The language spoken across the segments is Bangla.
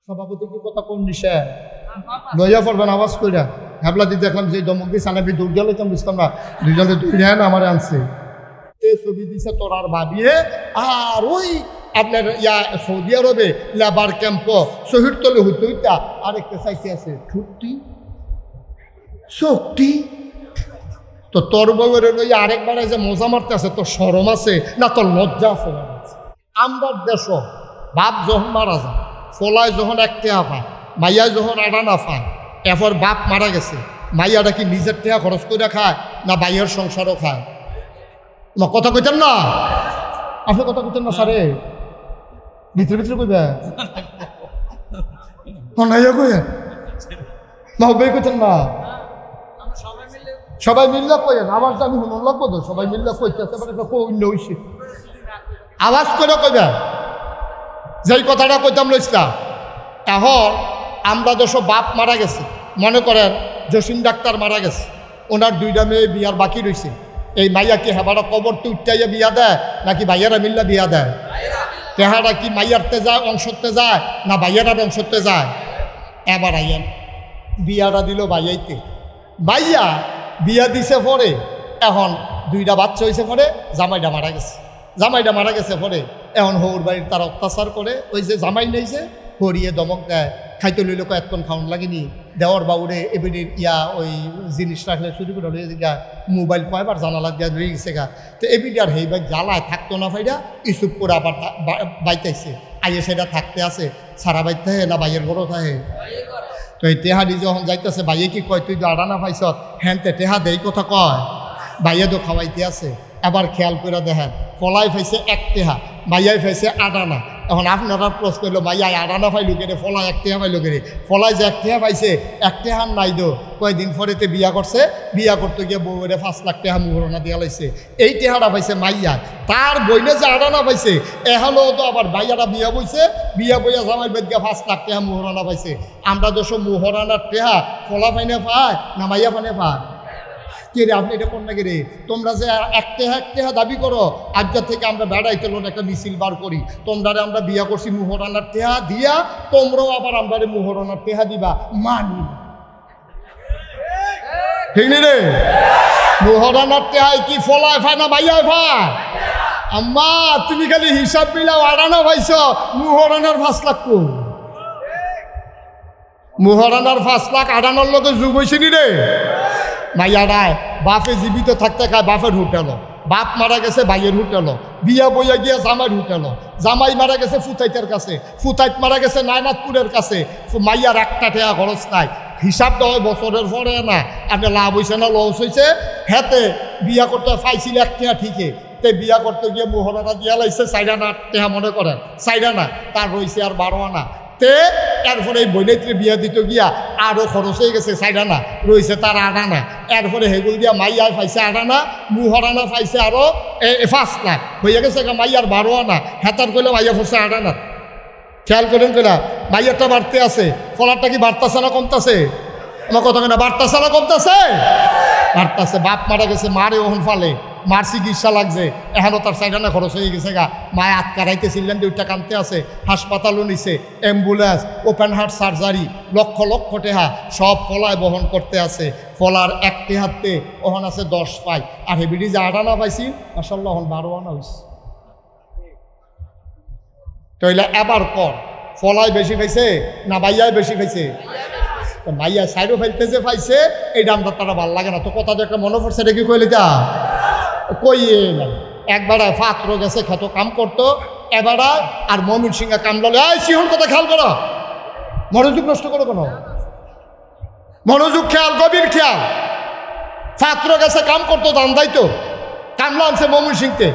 সভাপতি কি কথা কোন নিশে লইয়া পড়বেন আওয়াজ কইরা হাবলা দিয়ে দেখলাম যে দমক দিয়ে সানাবি দৌড় গেল তো বুঝতাম না দুজনে দৌড়ে আমার আনছে ছবি দিছে তোর আর ভাবিয়ে আর ওই আপনার সৌদি আরবে লেবার ক্যাম্প শহীদ তলে হইতে হইতা আরেকটা সাইতে আছে ছুটি শক্তি তো তোর বউয়ের লইয়া আরেকবার যে মজা মারতে আছে তোর শরম আছে না তোর লজ্জা আছে না আমরা দেশ বাপ যখন মারা যায় ফলায় যখন এক টেহা পায় মাইয়ায় যখন আডা না পায় এরপর বাপ মারা গেছে মাইয়াটা কি নিজের টেহা খরচ করে খায় না বাইয়ের সংসারও খায় না কথা কইতেন না আপনি কথা কইতেন না স্যারে ভিতরে ভিতরে কইবে নাইয়া কইয়া না হবে কইতেন না সবাই মিললে কইেন আওয়াজটা আমি শুনুন লাগবো তো সবাই মিললে কইতেছে অন্য হইছে আওয়াজ করে কইবে যেই কথাটা কইতাম লইছিলাম এখন আমরা যেসব বাপ মারা গেছে মনে করেন জসিম ডাক্তার মারা গেছে ওনার দুইটা মেয়ে বিয়ার বাকি রয়েছে এই মাইয়া কি হেবাটা কবরতে উঠাইয়া বিয়া দেয় নাকি ভাইয়ারা মিল্লা বিয়া দেয় তেহারা কি মাইয়ারতে যায় অংশতে যায় না ভাইয়ারার অংশতে যায় এবার আইয়েন বিয়াটা দিল ভাইয়াইতে ভাইয়া বিয়া দিছে পরে এখন দুইটা বাচ্চা হয়েছে পরে জামাইটা মারা গেছে পরে এখন হৌর বাড়ির তার অত্যাচার করে ওই যে জামাই নেইছে হরিয়ে দমক দেয় খাইতে লইলে কয়েকক্ষণ খাওয়ান লাগেনি দেওয়ার বাবুরে এবিডির ওই জিনিস রাখলে শুরু করে লইয়া গা মোবাইল কয়বার জানালা দিয়া রয়ে গেছে গা তো এবিডি আর হেইবার জ্বালায় থাকতো না ফাইডা ইসুপ করে আবার বাইতাইছে আইয়ে সেটা থাকতে আছে সারা বাইতে না বাইয়ের বড় থাকে তো এই টেহাদি যখন যাইতেছে বাইয়ে কি কয় তুই তো আড়ানা পাইছ হ্যানতে টেহা দেই কথা কয় বাইয়ে তো খাওয়াইতে আছে এবার খেয়াল করে দেখেন ফলাই ফাইছে এক টেহা মাইয়াই ফাইছে আডানা এখন আপনারা প্রশ্ন হলো মাইয়াই আডানা পাইলো কেড়ে ফলাই এক টেহা পাইলো কেড়ে ফলাই যে এক টেহা পাইছে এক টেহার নাই দো কয়েকদিন পরেতে বিয়া করছে বিয়া করতে গিয়ে বউরে 5 লাখ টেহা মুহরণা দিয়া লাইছে এই টেহাটা পাইছে মাইয়া তার বইনে যে আডানা পাইছে এহলো তো আবার মাইয়াটা বিয়া বইছে বিয়া বইয়া জামাই বেদ গিয়া 5 লাখ টেহা মুহরণা পাইছে আমরা দেশ মুহরানার টেহা ফলা পাইনে পায় না মাইয়া পানে পায় কে রে আপনি এটা কোন না কে রে তোমরা যে এক টেহা দাবি করো আজকের থেকে আমরা বেড়াইতে লোন একটা মিছিল বার করি তোমরা আমরা বিয়া করছি মুহরানার টেহা দিয়া তোমরাও আবার আমরা মুহরানার টেহা দিবা মানি ঠিক নেই রে মুহরানার টেহাই কি ফলায় ফায় না ভাইয়ায় ফায় আম্মা তুমি খালি হিসাব মিলাও আড়ানা ভাইছ মুহরানার 5 লাখ কো মুহরানার 5 লাখ আড়ানোর লোকে যুগ হয়েছে নি রে মাইয়ারায় বাপে জীবিত থাকতে খায় বাপের হোটেল বাপ মারা গেছে ভাইয়ের হোটেল বিয়া বইয়া গিয়া জামাইয়ের হোটেল জামাই মারা গেছে ফুতাইতের কাছে ফুতাইত মারা গেছে নায়নাথপুরের কাছে মাইয়ার একটা টেয়া খরচ নাই হিসাব দেওয়া বছরের পরে না আপনি লাভ হয়েছে না লস হয়েছে হেতে বিয়া করতে পাইছিল এক টেয়া ঠিকই তে বিয়া করতে গিয়ে মোহরানা দিয়া লাইছে 4 আনা টেহা মনে করেন 4 আনা তার রয়েছে আর 12 আনা তে এরপরে এই বইনেত্রী বিয়া দিতে গিয়া আরও খরচ হয়ে গেছে 4 আনা রয়েছে তার 8 আনা এরপরে হেগুল দিয়া মাইয়ার পাইছে 8 আনা মুহরানা পাইছে আরও 5 লাখ হয়ে গেছে মাইয়ার 12 আনা হেতার করলে মাইয়া পড়ছে 8 আনা খেয়াল করেন কিনা মাইয়ারটা বাড়তে আছে ফলারটা কি বাড়তাছে না কমতাছে আমার কথা কেনা বাড়তাছে না কমতাছে বাড়তাছে বাপ মারা গেছে মারে ওহন ফালে মার চিকিৎসা লাগছে এখনও তার 4 আনা খরচ হয়ে গেছে গা মায় আটকারাইতেছিলেন 2টা কানতে আছে হাসপাতালও নিছে ambulance open heart surgery lakh lakh টেহা সব ফলায় বহন করতে আছে ফলার এক টেহাতে ওহন আছে 10 পাই আর হেবিডি যে 8 আনা পাইছি মাশাআল্লাহ ওহন 12 আনা হয়েছে তইলে এবার কর ফলায় বেশি পাইছে না ভাইয়ায় বেশি পাইছে মাইয়া সাইডও ফেলতে যে পাইছে এই দামটা তারা ভাল লাগে না তো কথা যে একটা মনে পড়ছে দেখি কইলে তা কইয়ে নাই একবার ফাত্র গেছে খেত কাম করতো এবার আর মমিন সিংহা কামলালে এই সিহন কথা খেয়াল করো মনোযোগ নষ্ট করো কোনো মনোযোগ খেয়াল গভীর খেয়াল ফাত্র গেছে কাম করতো দান দাইতো কামলা আনছে মমিন সিংকে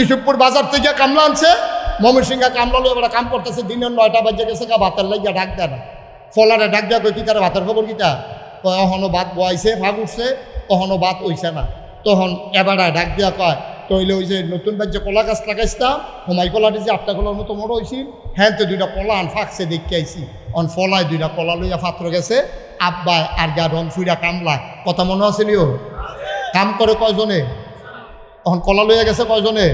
ইসুপুর বাজার থেকে কামলা আনছে মমিন সিংহা কামলালে এবার কাম করতেছে দিনের 9টা বাজে গেছে গা ভাতের লাগিয়া ডাক দেয় না ফলারে ডাক দেওয়া কই কি তার ভাতের খবর কিটা অহনো ভাত বয়াইছে ভাগ উঠছে অহনো ভাত হইছে না তখন এবারে ডাক দিয়া কয় তইলে ওই যে নতুন বাজ্যে কলা গাছ লাগাইছিলাম হোমাই কলাটি যে 8টা কলার মতো বড় হয়েছিল হ্যাঁ তো 2টা কলা আন ফাঁকছে দেখতে আইছি অন ফলায় 2টা কলা লইয়া পাত্র গেছে আব্বা আর গা রং ফুইরা কামলা কথা মনে আছে নিও কাম করে কয়জনে এখন কলা লইয়া গেছে কয়জনে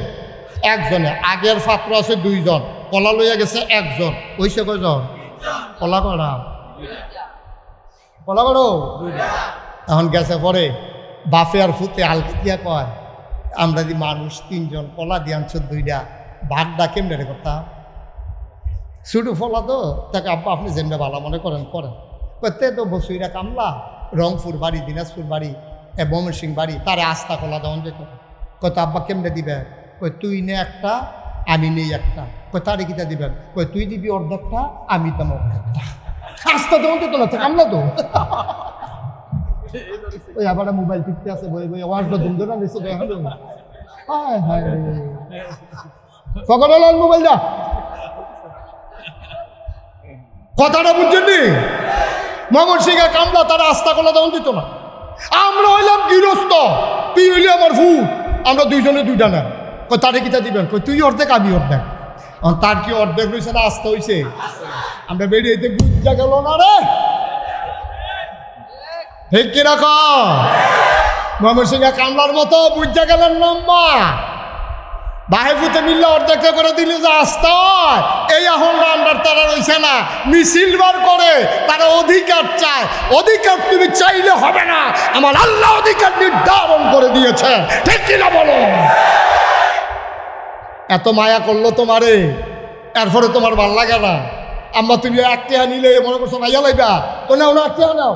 একজনে আগের পাত্র আছে 2 জন কলা লইয়া গেছে 1 জন হইছে কয়জন কলা কড়া কলা করো এখন গেছে পরে বাপে আর ফুতে আলকে দিয়া কয় আমরা যদি মানুষ 3 জন কলা দিয়ে আনছো 2টা ভাগটা কেমনে রে করতাম শুধু ফলা তো তাকে আব্বা আপনি যেমনি ভালো মনে করেন তে তো বসুইরা কামলা রংপুর বাড়ি দিনাজপুর বাড়ি ময়মনসিং বাড়ি তারে আস্থা কলা দেওয়া যেত কত আব্বা কেমনে দিবে কই তুই নে একটা আমি নেই একটা কই তারে কিতা দিবেন কই তুই দিবি অর্ধেকটা আমি দাম অর্ধেকটা আস্থা দেওয়া যেত না কামলা তো ওই আবার মোবাইল টিপতে আছে বই বই আওয়াজটা ধুমধুমা দিচ্ছে হায় হায় ফকর মোবাইল দা কথাটা বুঝছেন নি ময়মনসিংহের কামলা তারা আস্থা কলা দেওয়া দিত না আমরা হইলাম গৃহস্থ তুই হইলি আমার ভূ আমরা 2 জনে 2টা না কই তারে কিতা দিবেন কই তুই অর্ধেক আমি অর্ধেক তার কি অর্ধেক হয়েছে না আস্থা হয়েছে আমরা বেরিয়েতে বুঝা গেল না রে ঠিক কিরকম ময়মনসিংহের কামলার মতো বুঝা গেলেন লম্বা বাহেফুতে মিললে অর্ধেকটা করে দিলে যে আস্থা হয় এই এখন রান্নার তারা রয়েছে না মিছিল বার করে তারা অধিকার চায় অধিকার তুমি চাইলে হবে না আমার আল্লাহ অধিকার নির্ধারণ করে দিয়েছে ঠিক কিনা বলো এত মায়া করলো তোমারে এরপরে তোমার ভাল লাগে না আম্মা তুমি 1 টাকা নিলে মনে করছো ভাইয়া লাইবা তো নাও না 1 টাকা নাও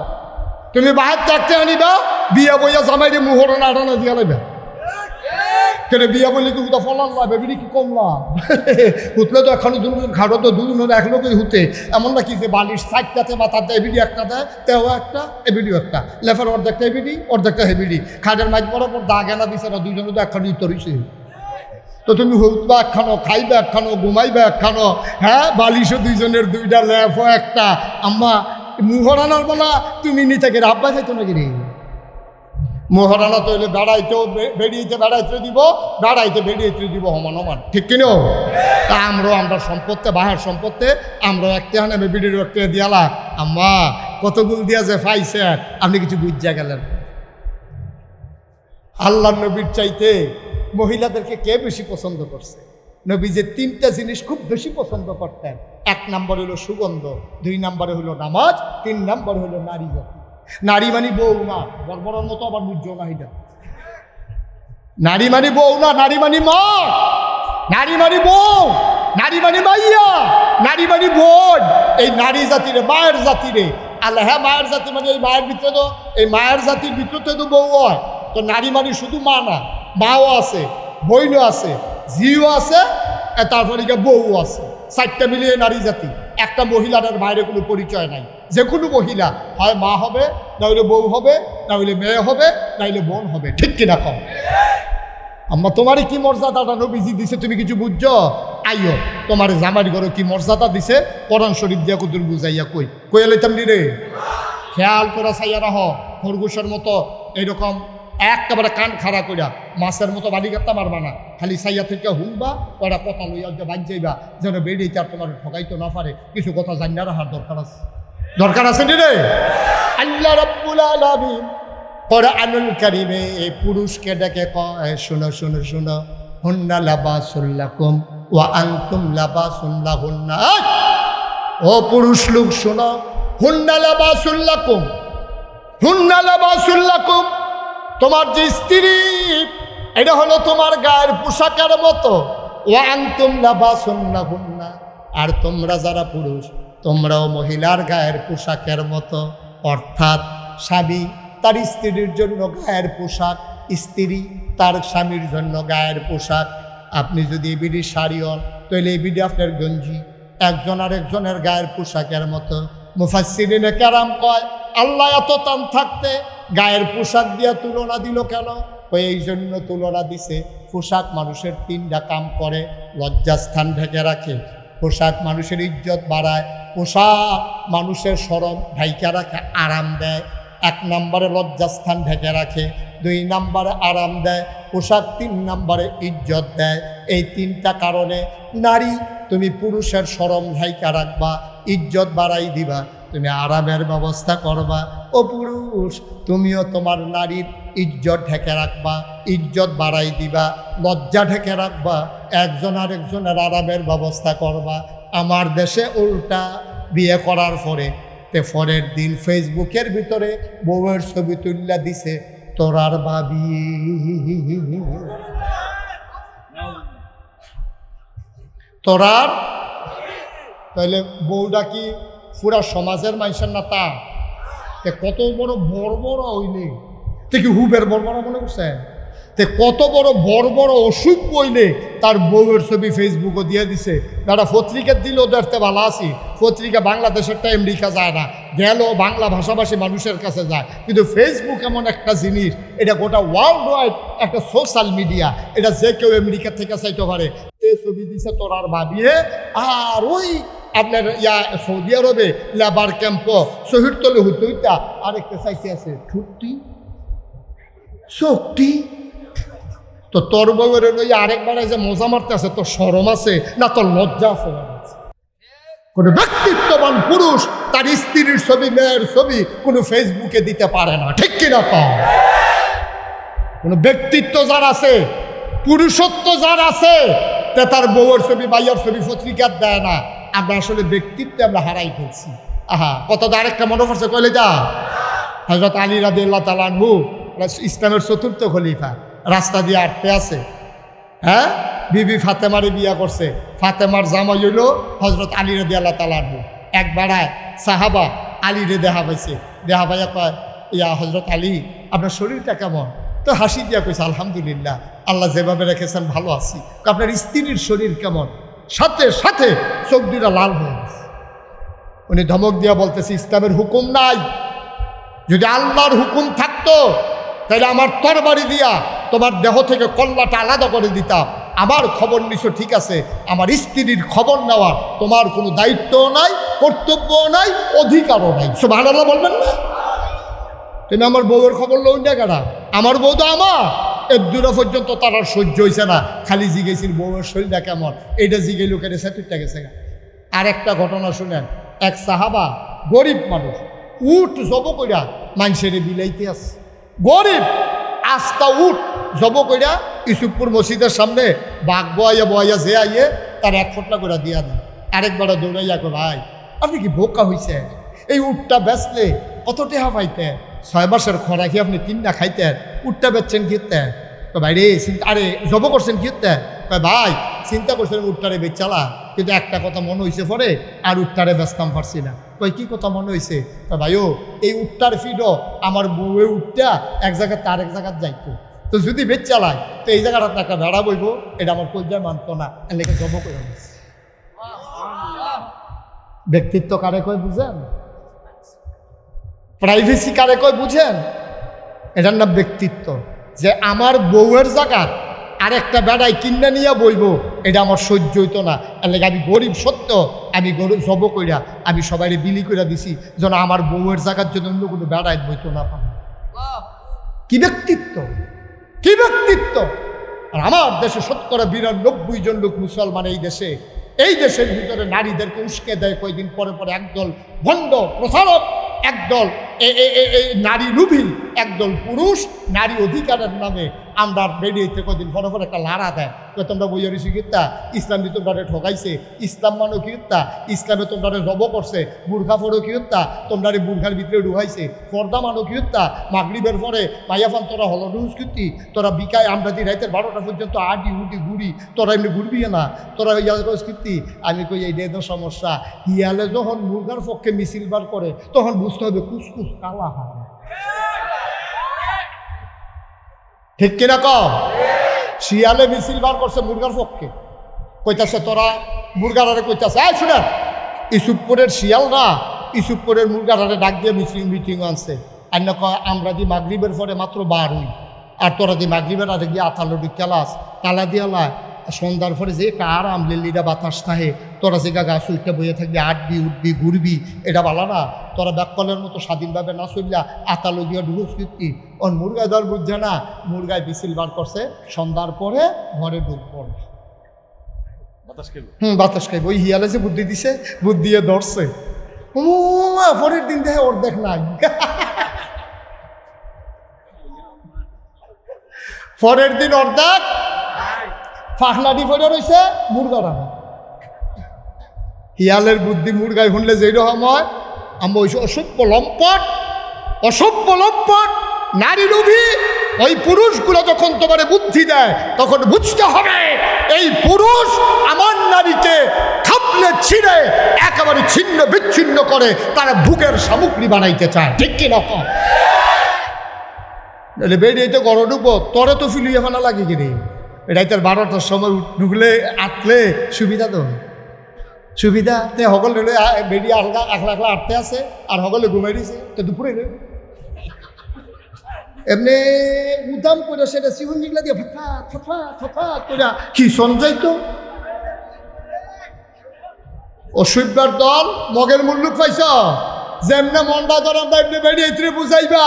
তুমি বাহার 1 টাকা নিবা বিয়া বইয়া জামাইরে মুহরণ 18 দিয়া লাইবা কেন বিয়া বলে কি উদা ফলান লাভ এবিডি কি কম লাভ হুতলে তো এখনো দুজন খাটো তো দুজন এক লোকই হুতে এমন না কি যে বালিশ 60টাতে মাথাতে এবিডি একটা দেয় তেও একটা এবিডিও একটা লেফার অর্ধেকটা এবিডি অর্ধেকটা হেবিডি খাটের মাঝ বরাবর দাগ এনা দিছে না 2 জনে তো একখানি উত্তরিছে তো তুমি হুতবা একখানো খাইবে একখানো ঘুমাইবে একখানো হ্যাঁ বালিশও 2 জনের 2টা লেফও একটা আম্মা মুহরানার বলা তুমি নিতে গেলে আব্বা যাইতো নাকি রে মহারানা তো হইলে বেড়াইতেও বেড়াইতে দিব বেড়িয়েতে দিব সমান ঠিক কিনো তা আমরা সম্পত্তি বাহার সম্পত্তি আমরা 1 টাকা নেবে বিডির 1 টাকা দিয়ালা আম্মা কতগুলো দিয়া যে পাইছে আপনি কিছু বুঝা গেলেন আল্লাহ নবীর চাইতে মহিলাদেরকে কে বেশি পছন্দ করছে নবী যে 3টা জিনিস খুব বেশি পছন্দ করতেন 1 নম্বর হলো সুগন্ধ 2 নম্বরে হলো নামাজ 3 নম্বরে হলো নারী জাতি নারী মানে বউ না বর্বরের মতো আবার বুঝছো না এটা নারী মানে বউ না নারী মানে মা নারী মানে বউ নারী মানে মাইয়া নারী মানে বোন এই নারী জাতিরে মায়ের জাতিরে আল্লাহ হ্যাঁ মায়ের জাতি মানে এই মায়ের ভিতরে তো এই মায়ের জাতির ভিতরে তো বউ হয় তো নারী মানে শুধু মা না মাও আছে বইনও আছে ঝিও আছে তারপরে বউ আছে 4টা মিলিয়ে নারী জাতি একটা মহিলার বাইরে কোনো পরিচয় নাই যে কোনো মহিলা হয় মা হবে না হইলে বউ হবে না হইলে মেয়ে হবে না হইলে বোন হবে ঠিক কিনা কম আম্মা তোমারে কি মর্যাদাটা নবীজি দিছে তুমি কিছু বুঝছো আইও তোমার জামাই ঘরে কি মর্যাদা দিছে কোরআন শরীফ দিয়া কুদুর বুঝাইয়া কই লইতাম নি রে খেয়াল করে চাইয়া রাহ খরগোশের মতো এইরকম একেবারে কান খাড়া কইরা মাছের মতো বাড়ি গাত্তা মারবা না খালি সাইয়া থেকে হুনবা ওরা কথা লইয়া যে বাজ যাইবা যেন বেরিয়ে আর তোমার ঠকাইতে না পারে কিছু কথা জানিয়া রাখার দরকার আছে নি রে আল্লাহ রাব্বুল আলামিন কোরআনুল কারীমে এই পুরুষকে ডেকে কয় শুনো শুনো শুনো হুন্না লাবাসুল লাকুম ওয়া আনতুম লাবাসুল লাহুন্না ও পুরুষ লোক শুনো হুন্না লাবাসুল লাকুম হুন্না লাবাসুল লাকুম তোমার যে স্ত্রী এটা হলো তোমার গায়ের পোশাকের মতো ওয়া আনতুম লাবাসুন লাহুন্না আর তোমরা যারা পুরুষ তোমরাও মহিলার গায়ের পোশাকের মতো অর্থাৎ স্বামী তার স্ত্রীর জন্য গায়ের পোশাক স্ত্রী তার স্বামীর জন্য গায়ের পোশাক আপনি যদি এবিডি শাড়ি হন তাহলে এবিডি আপনার গঞ্জি একজন আর একজনের গায়ের পোশাকের মতো মুফাসসিরিনে কেরাম কয় আল্লাহ এত টান থাকতে গায়ের পোশাক দিয়া তুলনা দিল কেন এই জন্য তুলনা দিছে পোশাক মানুষের 3টা কাম করে লজ্জাস্থান ঢেকে রাখে পোশাক মানুষের ইজ্জত বাড়ায় পোশাক মানুষের শরম ঢাইকা রাখে আরাম দেয় 1 নম্বরে লজ্জাস্থান ঢেকে রাখে 2 নম্বরে আরাম দেয় পোশাক 3 নম্বরে ইজ্জত দেয় এই 3টা কারণে নারী তুমি পুরুষের শরম ঢাইকা রাখবা ইজ্জত বাড়াই দিবা তুমি আরামের ব্যবস্থা করবা ও পুরুষ তুমিও তোমার নারীর ইজ্জত ঢেকে রাখবা ইজ্জত বাড়াই দিবা লজ্জা ঢেকে রাখবা একজন আরেকজনের আরামের ব্যবস্থা করবা আমার দেশে উল্টা বিয়ে করার পরে তে পরের দিন ফেসবুকের ভিতরে বউয়ের ছবি তুললা দিছে তোরার ভাবি। তোরার তাহলে বউটা কি পুরা সমাজের মানুষের না তা? কত বড় বড় হইলে তে কি হুবের বড় মনে করছে? তে কত বড় অসুখ বইলে তার বউয়ের ছবি ফেসবুকও দিয়ে দিছে। যারা পত্রিকা দিলেও দেখতে ভালো আছি, পত্রিকা বাংলাদেশেরটা আমেরিকা যায় না, গেল বাংলা ভাষাভাষী মানুষের কাছে যায়। কিন্তু ফেসবুক এমন একটা জিনিস, এটা গোটা ওয়ার্ল্ড ওয়াইড একটা সোশ্যাল মিডিয়া, এটা যে কেউ আমেরিকা থেকে চাইতে পারে। তে ছবি দিছে তোরার ভাবিয়ে, আর ওই আপনার সৌদি আরবে লেবার ক্যাম্প শহীদ তলে হইতা আরেকটা চাইতে আছে ছুটি শক্তি। তো তোর বউয়ের লইয়া আরেকবার যে মজা মারতে আছে, তোর শরম আছে না? তোর লজ্জা আছে? কোনো ব্যক্তিত্ববান পুরুষ তার স্ত্রীর ছবি, মেয়ের ছবি কোনো ফেসবুকে দিতে পারে না, ঠিক কিনা? কোনো ব্যক্তিত্ব যার আছে, পুরুষত্ব যার আছে, তে তার বউয়ের ছবি, ভাইয়ার ছবি পত্রিকার দেয় না। আমরা আসলে ব্যক্তিত্বে আমরা হারাই ফেলছি। কত আরেকটা মনে পড়ছে, কইলে যা হযরত আলী রাদিয়াল্লাহু তাআলা আনহু, ইসলামের চতুর্থ খলিফা, রাস্তা দিয়ে আটতে আছে। বিবি ফাতেমারে বিয়া করছে। ফাতেমার জামাই হইল হযরত আলী রাদিয়াল্লাহু তাআলা আনহু। একবার সাহাবা আলীরে দেখা পাইছে, দেখা পাইয়া কয়, ইয়া হযরত আলী, আপনার শরীরটা কেমন? তো হাসি দিয়া কইছে, আলহামদুলিল্লাহ, আল্লাহ যেভাবে রেখেছেন ভালো আছি। আপনার স্ত্রীর শরীর কেমন? সাথে সাথে চোখ দুটা লাল হয়ে গেছে। উনি ধমক দিয়া বলতেছে, ইসলামের হুকুম নাই। যদি আল্লাহর হুকুম থাকতো তাহলে আমার তরবারি দিয়া তোমার দেহ থেকে কল্লাটা আলাদা করে দিতাম। আমার খবর নিছো ঠিক আছে, আমার স্ত্রীর খবর নেওয়ার তোমার কোনো দায়িত্বও নাই, কর্তব্যও নাই, অধিকারও নাই। সুবহানাল্লাহ বলবেন না? তুমি আমার বউয়ের খবর লও না কেনা? আমার বউ তো আমার। এর দূরা পর্যন্ত তার আর সহ্য হয়েছে না, খালি জিগেছিল বউয়ের শরীরটা কেমন, এইটা জিগে লোকের সেতুরটা গেছে। আর একটা ঘটনা শুনেন, এক সাহাবা, গরিব মানুষ, উট জব কইরা মানুষের বিলাইতে আছে। গরিব আস্তা উট জব কইরা ইসুফপুর মসজিদের সামনে বাঘ বয়া যে আইয়ে তার 1 ফোঁটা করে দিয়া দেয়। আরেকবার দৌড়াইয়া কো, ভাই আপনি কি বোকা হয়েছে? এই উটটা বেচলে কত টাকা পাইতেন? 6 মাসের খরাকি আপনি 3টা খাইতেন, উটটা বেচছেন কিনতে? তো ভাই রে, আরে জব করছেন কিনতে? ভাই চিন্তা করছেন উটটারে বেচালা, কিন্তু একটা কথা মনে হয়েছে পরে, আর উটটারে বেচতাম পারছি না। কই কি কথা মনে হয়েছে? ভাইও এই উটটার ফিডও আমার বউয়ে উঠটা এক জায়গায় তার এক জায়গায় যাইতো, তো যদি বেচ চালায় তো এই জায়গাটা একটা ভেড়া বইব, এটা আমার কলজায় মানতো না, লেগে জব করে। ব্যক্তিত্ব কারে কয় বুঝেন? প্রাইভেসি কারে কয় বুঝেন? এটার নাম ব্যক্তিত্ব। যে আমার বউয়ের জায়গা আর একটা বেড়াই কিনে নিয়ে বইব, এটা আমার সহ্য হইতো না। এর লেগে আমি গরিব সত্য, আমি গরিব জব কইরা আমি সবাই বিলি করে দিছি, যেন আমার বউয়ের জায়গার জন্য অন্য কোনো বেড়াই বইতো না। কি ব্যক্তিত্ব, কি ব্যক্তিত্ব! আর আমার দেশে ৯২ জন লোক মুসলমান। এই দেশের ভিতরে নারীদেরকে উস্কে দেয় কয়েকদিন পরে পরে একদল ভণ্ড প্রচারক, একদল নারী লুভি, একদল পুরুষ নারী অধিকারের নামে আমরা বেরিয়েতে কদিন পরে পরে একটা লাড়া দেয়। তো তোমরা বইয়া রয়েছি কিত্তা ইসলাম দিয়ে তোমরা ঠকাইছে, ইসলাম মানো কিত্তা, ইসলামে তোমরা জব করছে, বুর্খা ফোরো কিত্তা, তোমরা বুর্খার ভিতরে ঢুকাইছে, পর্দা মানো কিত্তা, মাগরিবের পরে মাইয়াফান তোরা হলো ডুজ কীর্তি, তোরা বিকায় আমরা দিই রাইতের 12টা পর্যন্ত আডি উডি ঘুরি, তোরা এমনি ঘুরবি না, তোরা ইয়াজ কীর্তি। আমি কই এইটাই তো সমস্যা। ইয়ালে যখন মুরগার পক্ষে মিছিল বার করে তখন বুঝতে হবে কুসকুস কালা হয়, ঠিক কিনা কম? শিয়ালে মিছিল বার করছে মুরগার পক্ষে, কইতাছে তোরা মুরগারে কইতাছে, এই শুনেন ইসুফপুরের শিয়ালরা ইসুফপুরের মুরগারে ডাক দিয়ে মিটিং আনছে। আর না কয় আমরা দি মাগরিবের পরে মাত্র 12 আর তোরা দি মাগরিবের আগে গিয়ে আতালুডি ক্লাস তালা দিয়ালা সন্ধ্যার পরে যে কার আমলেলিরা বাতাস থাকে, তোরা যে গাছ উঠতে বইয়ে থাকবি, আটবি উঠবি ঘুরবি, এটা বলা না। তোরা ব্যাককলের মতো স্বাধীনভাবে না চললা আতালো গিয়া ঢুকুস কীর্তি। ওর মুরগায় দর বুঝছে না, মুরগায় বিছিল বার করছে, সন্ধ্যার পরে ঘরে ঢুক পড়বে, বাতাস খাইব। ওই হিয়ালে যে বুদ্ধি দিছে, বুদ্ধি দিয়ে ধরছে, পরের দিন দেখে ওর দেখ নাই, পরের দিন ওর দেখ ফাঁকলাডি পড়ে রয়েছে মুরগা রাখা। হিয়ালের বুদ্ধি মুরগায় শুনলে যেরকম হয়, আমরা ওই অসভ্য লম্পট নারী লোভী ওই পুরুষগুলো যখন তোমার বুদ্ধি দেয় তখন বুঝতে হবে এই পুরুষ আমার নারীকে খাপলে ছিঁড়ে একেবারে ছিন্ন বিচ্ছিন্ন করে তারা বুকের সামগ্রী বানাইতে চায়, ঠিক কি না? বেরিয়ে তো গড় ঢুকবো, তোরে তো ফিলিয়ে ফানা লাগে কিনে রাইতের 12টার সময় ঢুকলে আটলে সুবিধা তো সুবিধা তে সকলে বেরিয়ে আলগা একলা একলা আটতে আছে আর সকলে ঘুমাই দিছে তো দুপুরে এমনি উদাম করে সেটা সিহুন জিগলা দিয়ে ফফা করে কি সঞ্জয় তো অসভ্যার দল মগের মুল্লুক পাইছ যেমনে মন্ডা ধরা এমনি বেরিয়ে বুঝাইবা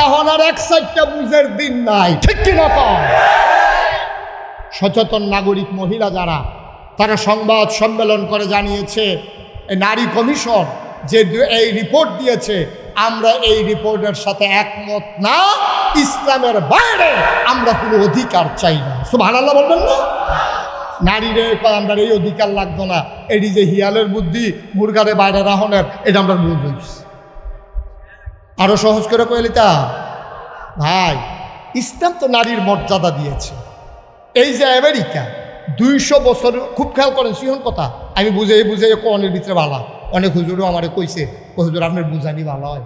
এখন আর এক সাইডটা বুঝের দিন নাই, ঠিক কিনা? সচেতন নাগরিক মহিলা যারা তারা সংবাদ সম্মেলন করে জানিয়েছে নারী কমিশন যে এই রিপোর্ট দিয়েছে আমরা এই রিপোর্টের সাথে একমত না, ইসলামের বাইরে আমরা কোনো অধিকার চাই না। সুবহানাল্লাহ বলবেন না? নারীরে আমরা এই অধিকার লাগতো না, এটি যে হিয়ালের বুদ্ধি মুরগারে বাইরে রাহনের এটা আমরা বুঝছি। আরো সহজ করে কইলিতা ভাই, ইসলাম তো নারীর মর্যাদা দিয়েছে। এই যে আমেরিকা 200 বছর, খুব খেয়াল করেন সিহন কথা আমি বুঝে কনের ভিতরে ভালো, অনেক হুজুরও আমারে কইছে হুজুর আপনার বুঝানি ভালো হয়,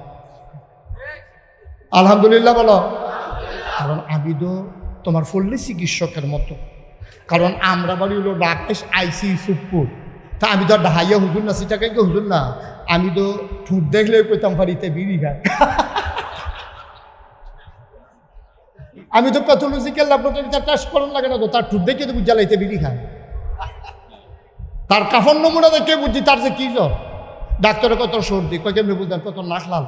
আলহামদুলিল্লাহ বলো। কারণ আমি তো তোমার ফল্লি চিকিৎসকের মতো, কারণ আমরা বাড়ি হলো রাকেশ আইসি সুপুর, তা আমি তো ঢাইয়া হুজুর না, সেটাকে হুজুর না, আমি তো ঠুট দেখলে কইতাম ফারিতে বিড়ি খায়। আমি তো প্যাথোলজিক্যাল ল্যাবরেটরিতে টেস্ট করার লাগে না তো, তার ঠুট দেখে তো বুঝা লাইতে বিড়ি খায়, তার কাফন নমুনা দেখে বুঝছি তার যে কি জ্বর। ডাক্তারের কত সর্দি, কয় কেমনি বুঝলেন? কত নাক লাল,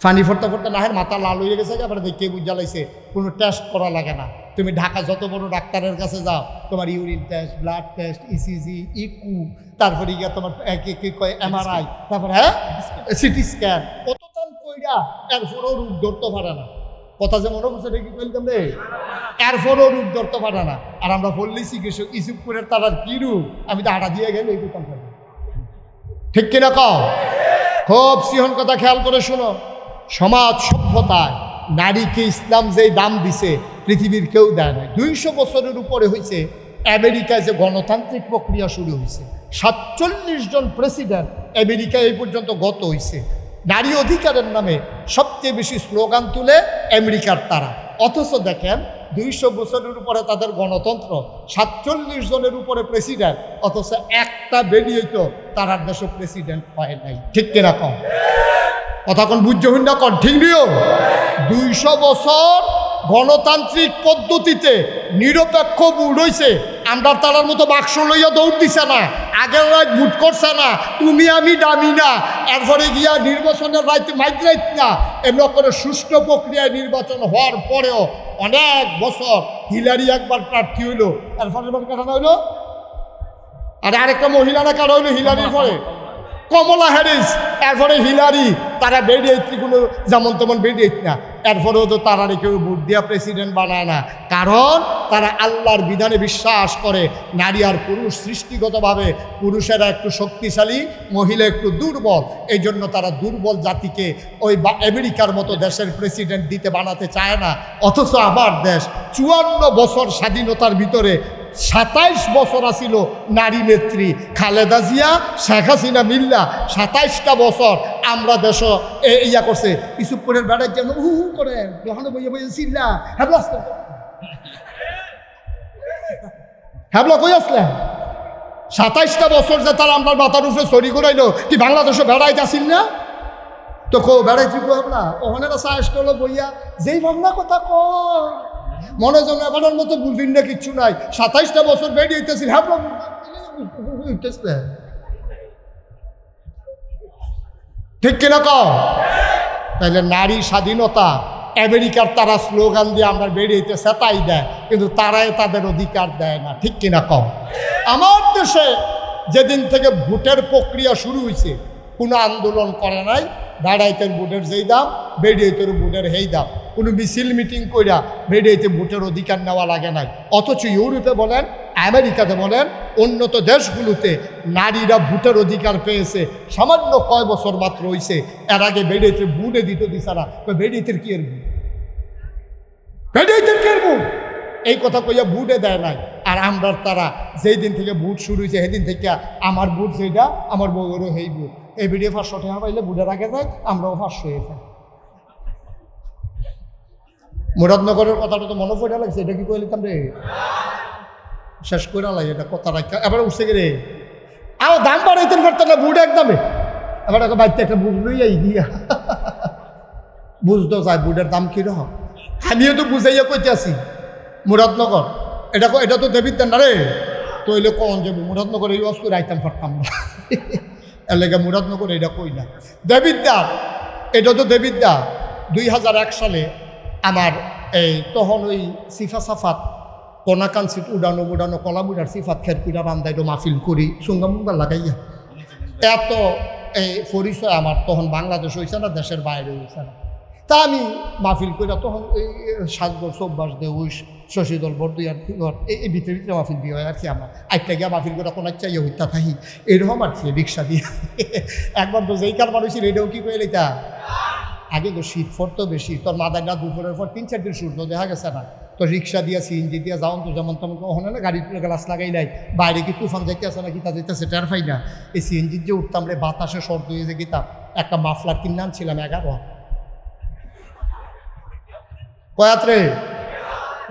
ফানি ফোরতে ফোরতে নাহের মাথা লাল হয়ে গেছে, আবার দেখে বুঝা লাইছে, কোনো টেস্ট করা লাগে না। তুমি ঢাকা যত বড় ডাক্তারের কাছে যাও, তোমার urine test, blood test, ECG, echo, তারপরে গিয়ে তোমার কি কয় এমআরআই, তারপরে হ্যাঁ সিটি স্ক্যান, কত টান কইরা এরপরও রূপ ধরতে পারে না। কথা যে মনে করছে কি বলতাম রে, এরপরও রূপ ধরতে পারে না। আর আমরা বললি চিকিৎসক ইসুপুরের তার কি রূপ, আমি তো আটা দিয়ে গেলে এই দোকান পাবো, ঠিক কিনা কও? খুব সিহন কথা খেয়াল করে শোনো, সমাজ সভ্যতায় নারীকে ইসলাম যেই দাম দিছে পৃথিবীর কেউ দেয় না। 200 বছরের উপরে হয়েছে আমেরিকায় যে গণতান্ত্রিক প্রক্রিয়া শুরু হয়েছে, 47 জন প্রেসিডেন্ট আমেরিকায় এই পর্যন্ত গত হয়েছে। নারী অধিকারের নামে সবচেয়ে বেশি স্লোগান তুলে আমেরিকার তারা, অথচ দেখেন 200 বছরের উপরে তাদের গণতন্ত্র, 47 জনের উপরে প্রেসিডেন্ট, অথচ একটা বেরিয়েই তো তারার দেশে প্রেসিডেন্ট হয় নাই, ঠিক কিনা কম? কথা কোন বুঝ্যহীন না কন, ঠিক নিও? 200 বছর গণতান্ত্রিক পদ্ধতিতে নিরপেক্ষ ভোট হয়েছে, আমরা তারার মতো বাক্স লইয়া দৌড় দিছে না, আগের রাত ভোট করছে না, তুমি আমি দামি না, এরপরে গিয়া নির্বাচনের রাইতে মাইক রাইত না, এমন করে সুষ্ঠু প্রক্রিয়ায় নির্বাচন হওয়ার পরেও অনেক বছর হিলারি একবার প্রার্থী হইল, এরপরে কাটানো হইলো, আর আরেকটা মহিলারা কাটা হইলো হিলারির পরে কমলা হ্যারিস, এরপরে হিলারি, তারা বেরিয়ে কোনো যেমন তেমন বেরিয়ে না, এরপরেও তো তারা কেউ ভোট দিয়া প্রেসিডেন্ট বানায় না, কারণ তারা আল্লাহর বিধানে বিশ্বাস করে। নারী আর পুরুষ সৃষ্টিগতভাবে পুরুষেরা একটু শক্তিশালী, মহিলা একটু দুর্বল, এই জন্য তারা দুর্বল জাতিকে ওই আমেরিকার মতো দেশের প্রেসিডেন্ট দিতে বানাতে চায় না। অথচ আমার দেশ 54 বছর স্বাধীনতার ভিতরে 27 বছর আসিল নারী নেত্রী খালেদা জিয়া, শেখ হাসিনা মিল্লা, 27টা বছর আমরা দেশ ইয়া করছে। ইসুপুরের বেড়ার যেন করে যখন বইয়ে বইয়ে চিল্লা হ্যাবলা কই আসলেন? 27টা বছর যে তারা আমার মাথার উপরে চুরি করাইলো, কি বাংলাদেশে বেড়াইতে আসিল না? তো কো বেড়াইছি ভাবনা ওখানে সাহস করলো বইয়া যেই ভাবনা কথা ক মনে জন এবারের মতো বুঝিন না, কিচ্ছু নাই। 27টা বছর বেরিয়েছিল, ঠিক কিনা কও? তাইলে নারী স্বাধীনতা আমেরিকার তারা স্লোগান দিয়ে আমরা বেরিয়েছে সেটাই দেয়, কিন্তু তারাই তাদের অধিকার দেয় না, ঠিক কিনা কও? আমার দেশে যেদিন থেকে ভোটের প্রক্রিয়া শুরু হয়েছে কোনো আন্দোলন করে নাই, দাঁড়াইতের ভোটের যেই দাম, বেরিয়েতের ভোটের সেই দাম, কোনো মিছিল মিটিং কইরা বেরিয়েতে ভোটের অধিকার নেওয়া লাগে নাই। অথচ ইউরোপে বলেন, আমেরিকাতে বলেন, উন্নত দেশগুলোতে নারীরা ভোটের অধিকার পেয়েছে সামান্য কয় বছর মাত্র হইছে। এর আগে বেড়েতে বুড়ে দিত দিসারা, বেড়েতের কি এর বুট, বেড়েতের কি এর বুট, এই কথা কইয়া বুটে দেয় নাই। আর আমরা তারা যেই দিন থেকে বুট শুরু হয়েছে সেদিন থেকে আমার বুট যেটা আমার বউয়েরও সেই বুট, এই ভিডিও 500 টাকা পাইলে বুটের আগে যায়, আমরাও 500 হয়ে যাই। মুরাদনগরের কথাটা তো মনে পড়ে লাগছে, এটা কি কয়ে লিখতাম রে, শেষ করে লাগে এটা কথা রাখা। এবার উঠছে রে আরো দাম বাড়াইতেন পারতেন না বুট একদমে, এবার বাড়িতে একটা বুট লইয়াই গিয়া বুঝতো চাই বুটের দাম কিরকম। আমিও তো বুঝাইয়া কইতে আছি মুরাদনগর এটা তো দেবিদ্যান না রে, তো এলে কন যাবো মুরাদনগর এই ওয়াজ করে আইতাম পারতাম না, এর লেগে মুরাদনগর এটা কই না। দেবিদ্যা এটা তো দেবিদ্যা 2001 সালে আমার এই তখন ওই সিফা সাফাত কনাকান সিট উড়ানো কলামুড়ার সিফাত খেরকুড়া রান্দাইটো মাহফিল করি সুঙ্গামুঙ্গা লাগাইয়া, এত এই পরিচয় আমার তখন বাংলাদেশ হয়েছে না, দেশের বাইরে হয়েছে না। তা আমি মাহফিল কইরা তখন এই সাজগর চব্বাস দে ওই শশীদল বরদুয়ার এই ভিতরে মাহফিল দিয়ে আর কি আমার একটা গিয়া মাহফিল করে কোনো চাইয়া হইতা থাকি এরকম আর কি রিক্সা দিয়ে একবার তো যেই কার মানুষের এটাও কি কইলে তা আগে তো শীত পড়তো বেশি, তোর মাদার না দুপুরের পর 3-4 দিন সূর্য দেখা গেছে না, তো রিক্সা দিয়া সিএনজি দিয়া যাও তো যেমন তেমন ওখানে না গাড়ির গ্লাস লাগাই নাই, বাইরে কি তুফান যাইতে আসে না গীতা যাইতেছে টের পাই না। এই সিএনজির যে উঠতাম রে বাতাসে শর্ত হয়ে যে গীতা একটা মাফলার কিনে আনছিলাম 11 কয়াত্রে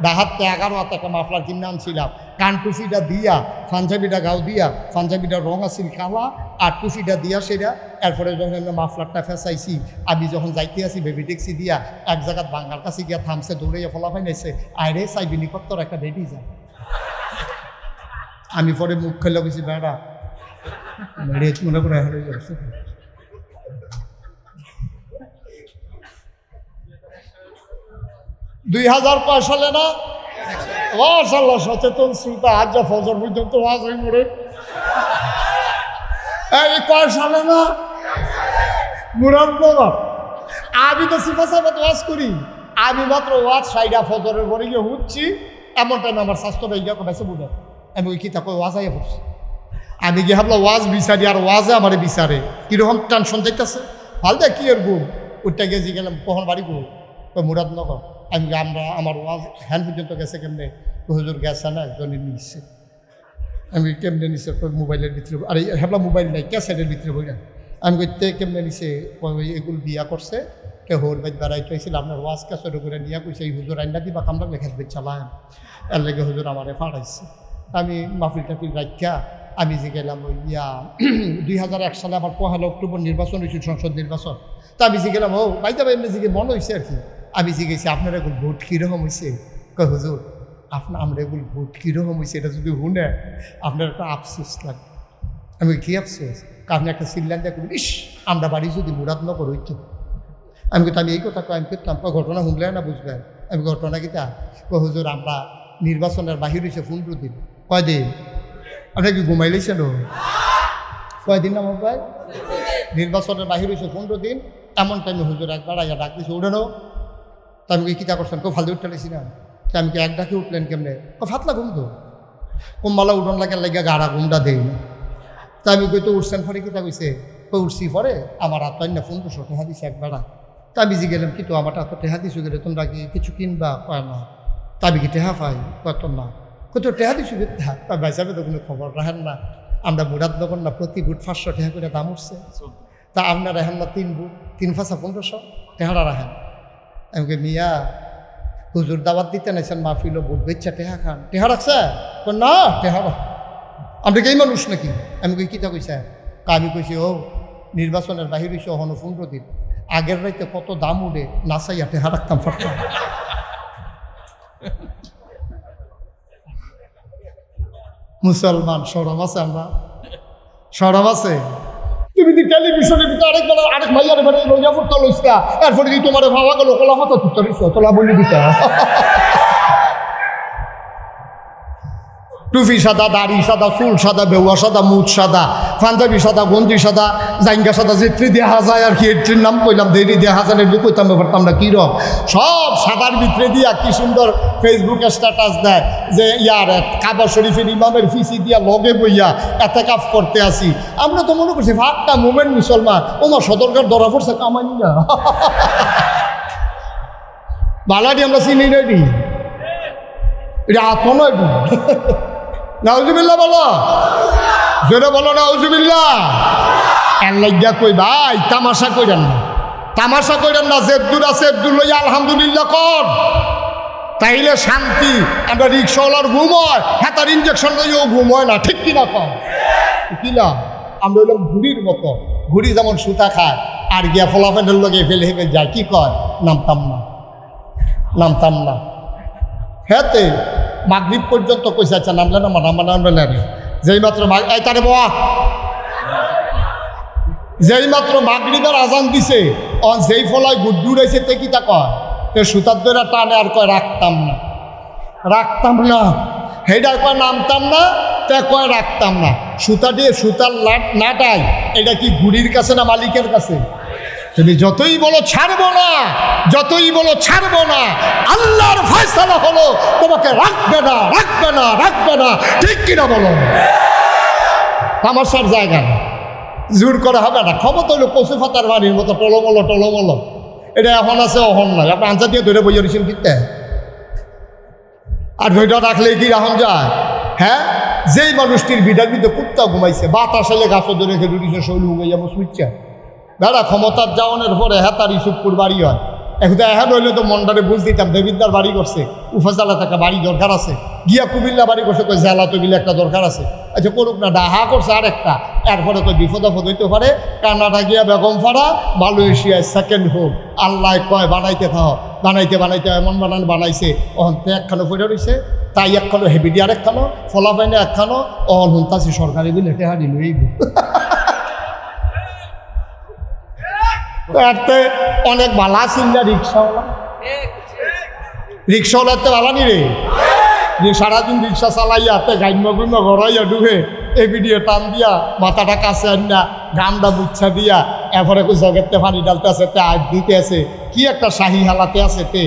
ডাহাতে 11 হাতে একটা মাফলার কিনে আনছিলাম, কান টুফিটা দিয়া পাঞ্জাবিটা গাও দিয়া পাঞ্জাবিটার রং আসিল কালা আর টুফিটা দিয়া সেটা। এরপরে যখন আমরা মাফলারটা ফেসাইছি আমি যখন যাইতে আসি বেবি ট্যাক্সি দিয়া এক জায়গার বাঙ্গার কাছে গিয়া থামছে, দৌড়াইয়া ফলাফাই নাইছে আরে সাইবিনি কত্তর একটা রেডি যায়। আমি পরে মুখ খেলে গেছি বেড়া রেট মনে করে হয়ে যাচ্ছে। 2005 সালে না মাশাআল্লাহ সচেতন শ্রোতা আজ যা ফজর পর্যন্ত ওয়াজ হয়ে মরে, এই কয় সালে না মুরাদনগর আমি তো সিফা সাফাত ওয়াজ করি, আমি মাত্র ওয়াজ সাইডা ফজরের পরে গিয়ে উঠছি, এমন টাইম আমার স্বাস্থ্য ভাইয়া কোথায় বুঝে আমি ওই কিতা কই ওয়াজ আইয়া পড়ছি। আমি গিয়ে ভাবলাম ওয়াজ বিচারি আর ওয়াজে আমার বিচারে কীরকম টেনশন যাইতেছে ভালদা কি এর গুম ওইটা গেছি গেলাম কখন বাড়ি গো ওই মুরাদনগর। আমি আমার ওয়াজ হ্যান্ড পর্যন্ত গেছে কেমনে, হুজুর গেছে না একজনই নিচ্ছে, আমি কেমনে নিচ্ছে মোবাইলের ভিতরে, আর হেবলা মোবাইল নাই ক্যাসেটের ভিতরে বইরা আমি কইতে কেমনে নিছে এগুলো বিয়া করছে কে হোর বাইক বেড়াইতে হয়েছিল আপনার ওয়াজ ক্যাসেট করে নিয়ে কইছে এই হুজুর আইনা দিবা কামরা লেখা চালায়, এর লেগে হুজুর আমারে ফাড়াইছে। আমি মাহফিল টাফিল রাখা আমি যে গেলাম ওই 2001 সালে আমার 1 অক্টোবর নির্বাচন হয়েছিল সংসদ নির্বাচন, তা আমি যে গেলাম ও বাইদা ভাই এমনি যে মনে হয়েছে আর কি। আমি জিজ্ঞেসি আপনার এগুলো ভোট কীরকম হয়েছে, কয় হুজুর আপনার আমরা এগুলো ভোট কীরকম হয়েছে এটা যদি শুনে আপনার একটা আফসোস লাগে। আমি কী আফসোস, আপনি একটা সিল্লান দেখুন ইস আমরা বাড়ি যদি মুরাদনগর হইতো। আমি কিন্তু আমি এই কথা আমি করতাম ঘটনা শুনলে না বুঝবেন। আমি ঘটনা কিতা হুজুর আমরা নির্বাচনের বাহির হয়েছে 15 দিন। কয়দিন আপনার কি ঘুমাইলেছেন কয়দিন না ভাই নির্বাচনের বাহির হয়েছে 15 দিন, এমন টাইমে হুজুর একবার আইয়া ডাক দিয়েছে উঠেনো। তা আমি কিতা করছেন কেউ ফালতু উঠতে লেছি না, তা আমি কি এক ডাকে উঠলেন কেমনে ফাতলা ঘুম তো কমবালা উঠন লাগে লাগে গাড়া ঘুমটা দেই না। তা আমি কই তো উঠছেন পরে কিতা কইছে কই উঠছি পরে আমার আত্মাই না 1500 টাকা দিছে একবেলা। তা আমি যে গেলাম কিন্তু আমার এত টেহা দিছো গেলে তোমরা কি কিছু কিনবা কয় না, তা আমি কি টেহা পাই কত না কত টেহা দিছো তা ভাই সাহেব তো কোনো খবর রাখেন না, আমরা মুরাদনগর না প্রতি বুট 500 টাকা করে দাম উঠছে, তা আপনার রাখেন না 3 বুট 3 5 1500 টেহারা রাখেন। আমি মিয়া হুজুর দাওয়াত দিতে নাইছেন মাহফিল বুট বেচ্ছা টেহা খান টেহা রাখছে না টেহা আমরা কি এই মানুষ নাকি। আমি কই কিতা কইছে, আমি কইছি ও নির্বাচনের বাহির হইছে হনো 15 দিন আগের রাইতে কত দাম উঠে নাচাইয়া টেহা রাখতাম ফারতাম। মুসলমান সরম আছে, আমরা সরম আছে। তুমি যদি টেলিভিশনের ভিতরে আরেক ভাইয়ার বাড়ি রোজা পড়তে লইছা এরপরে কি তোমার ভাবা গেল কলা হতো তোলা বলি দিতা টুপি সাদা, দাড়ি সাদা, চুল সাদা, বেউয়া সাদা, মুখ সাদা, পাঞ্জাবি সাদা, গঞ্জি সাদা, জাইঙ্গা সাদা, যেত্রি দেখা যায় আর কি এট্রির নাম কইলাম, দেরি দেখা যায় এগুলো কইতাম ব্যাপারটা আমরা কীরকম সব সাদার ভিতরে দিয়া কি সুন্দর ফেসবুকে স্ট্যাটাস দেয় যে ইয়ার কাবা শরীফের ইমামের ফিসি দিয়া লগে বইয়া এতে কাজ করতে আসি। আমরা তো মনে করছি ভাগটা মোমেন্ট মুসলমান, ওমা সদরকার ধরা পড়ছে কামানি না বালাডি আমরা চিনি রেডি এটা আত নয় নাউজুবিল্লাহ বলো, জোরে বলো নাউজুবিল্লাহ। এর লাগিয়া কই ভাই তামাশা কইরেন না, তামাশা কইরেন না, জেদ্দুর আছে এদ্দুর লইয়া আলহামদুলিল্লাহ কর, তাইলে শান্তি। আমরা রিক্সাওয়ালার ঘুম হয়, হ্যাঁ তার ইঞ্জেকশন লইয়াও ঘুম হয় না, ঠিক কিনা কম কিনা? আমরা হইলাম ঘুড়ির মতো, ঘুড়ি যেমন সুতা খায় আর গিয়া ফলাফেন্ডের লগে ফেলে হেঁকে যায়, কি কয় নামতাম না, নামতাম না। হ্যাঁ তে মাগরিব পর্যন্ত কইসা আচ্ছা নামলে না নামবে না রে, যেই মাত্র তারে বাবা যেই মাত্র মাগরিবের আজান দিছে যেই ফলায় গুড্ডু রয়েছে তে কি তা কয় তে সুতার দইরা টানে আর কয় রাখতাম না, রাখতাম না, হেডার কয় নামতাম না, তে কয় রাখতাম না। সুতা দিয়ে সুতার নাটাই এটা কি ঘুড়ির কাছে না মালিকের কাছে? তুমি যতই বলো ছাড়বো না, যতই বলো ছাড়বো না, আল্লাহর ফয়সালা হলো তোমাকে রাখবে না, রাখবে না, রাখবে না, ঠিক কিনা বলো? তামাশার জায়গা না, জোর করা হবে না। ক্ষমতা হলো কচু ফাতার বাড়ির মতো টলমলো টলমলো, এটা এখন আছে অহন নয়। আপনি আনসার দিয়ে ধরে বইয়া দিয়েছেন কিনতে আর ধৈর্য রাখলে কি রাহন যায়? হ্যাঁ, যেই মানুষটির বিডার ভিতরে কুত্তা ঘুমাইছে, বাতাস এলে গাছ ধরে রেখে দুটিছে শৈল ঘুমাইয়া বসুচ্ছে দাদা, ক্ষমতার যাওয়ানোর পরে হ্যাঁ তার ইসুপুর বাড়ি হয়। এখন এখন হইলে তো মনটারে বুঝ দিতাম, দেবিদ্দার বাড়ি করছে, উফাজালা থাকা বাড়ি দরকার আছে, গিয়া কুমিল্লা বাড়ি করছে, কই জেলা তো বিলে একটা দরকার আছে। আচ্ছা করুক না, ডাহা করছে আর একটা, এরপরে তো বিপদ আপদ হইতে পারে। কানাডা গিয়া বেগম ফাড়া, মালয়েশিয়ায় সেকেন্ড হোম, আল্লাহ কয় বানাইতে থাও, বানাইতে বানাইতে এমন বানাইছে অহন তে একখানো পড়ে রয়েছে, তাই একখানো হেভিডি আর একখানো, ফলাফাইনে একখানো, অহন হুনতাছি সরকারি বিল হেঁটে হারিল এই অনেক বালা চিন্তা রিক্সাওয়ালা, রিক্সাওয়ালার তো বালানি রে, যে সারাদিন রিক্সা চালাইয়া তে গাইম্য গুম্য ঘরাইয়া ডুবে এবিডিও টান দিয়া মাথাটা কাছে আনিয়া গামটা বুচ্ছা দিয়া এরপরে জগেতে পানি ডালতে আছে, তে আজ দিতে আছে, কি একটা শাহি হালাতে আছে তে,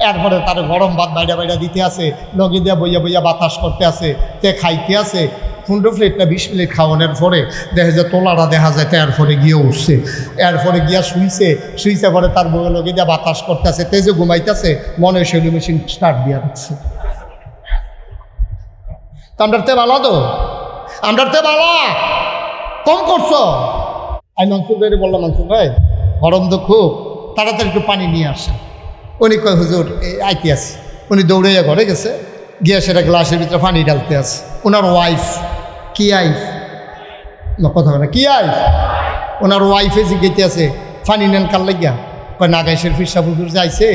এরপরে তার গরম ভাত বাইরা বাইরা দিতে আছে, লগে দিয়া বইয়া বইয়া বাতাস করতে আছে, তে খাইতে আছে। 15 প্লেট না 20 প্লেট খাওয়ানোর পরে দেখা যায় তোলাটা দেখা যায়, এরপরে গিয়ে উঠছে, এরপরে গিয়া শুইছে পরে তার বউয়ের লগে দিয়া বাতাস করতেছে, তেজে ঘুমাইতেছে, মনে সেলু মেশিন স্টার্ট দিয়া দিচ্ছে। আমরার তে বালা তো, আমরার তে বালা কম করছো। আমি মানসুর ভাইরে বললাম, মানসুর ভাই গরম তো খুব, তাড়াতাড়ি একটু পানি নিয়ে আসে। উনি কয় হুজুর আইতে আছে, উনি দৌড়াইয়া ঘরে গেছে, গিয়া সেটা গ্লাসের ভিতরে পানি ঢালতে আছে। ওনার ওয়াইফ, কি আইফ কথা বলে, কি আইফ, ওনার ওয়াইফে জিজ্ঞাইতে আছে পানি নেন কার লাগিয়া, কয় নাগাইশের ফিরসা হুজুর যাইছে,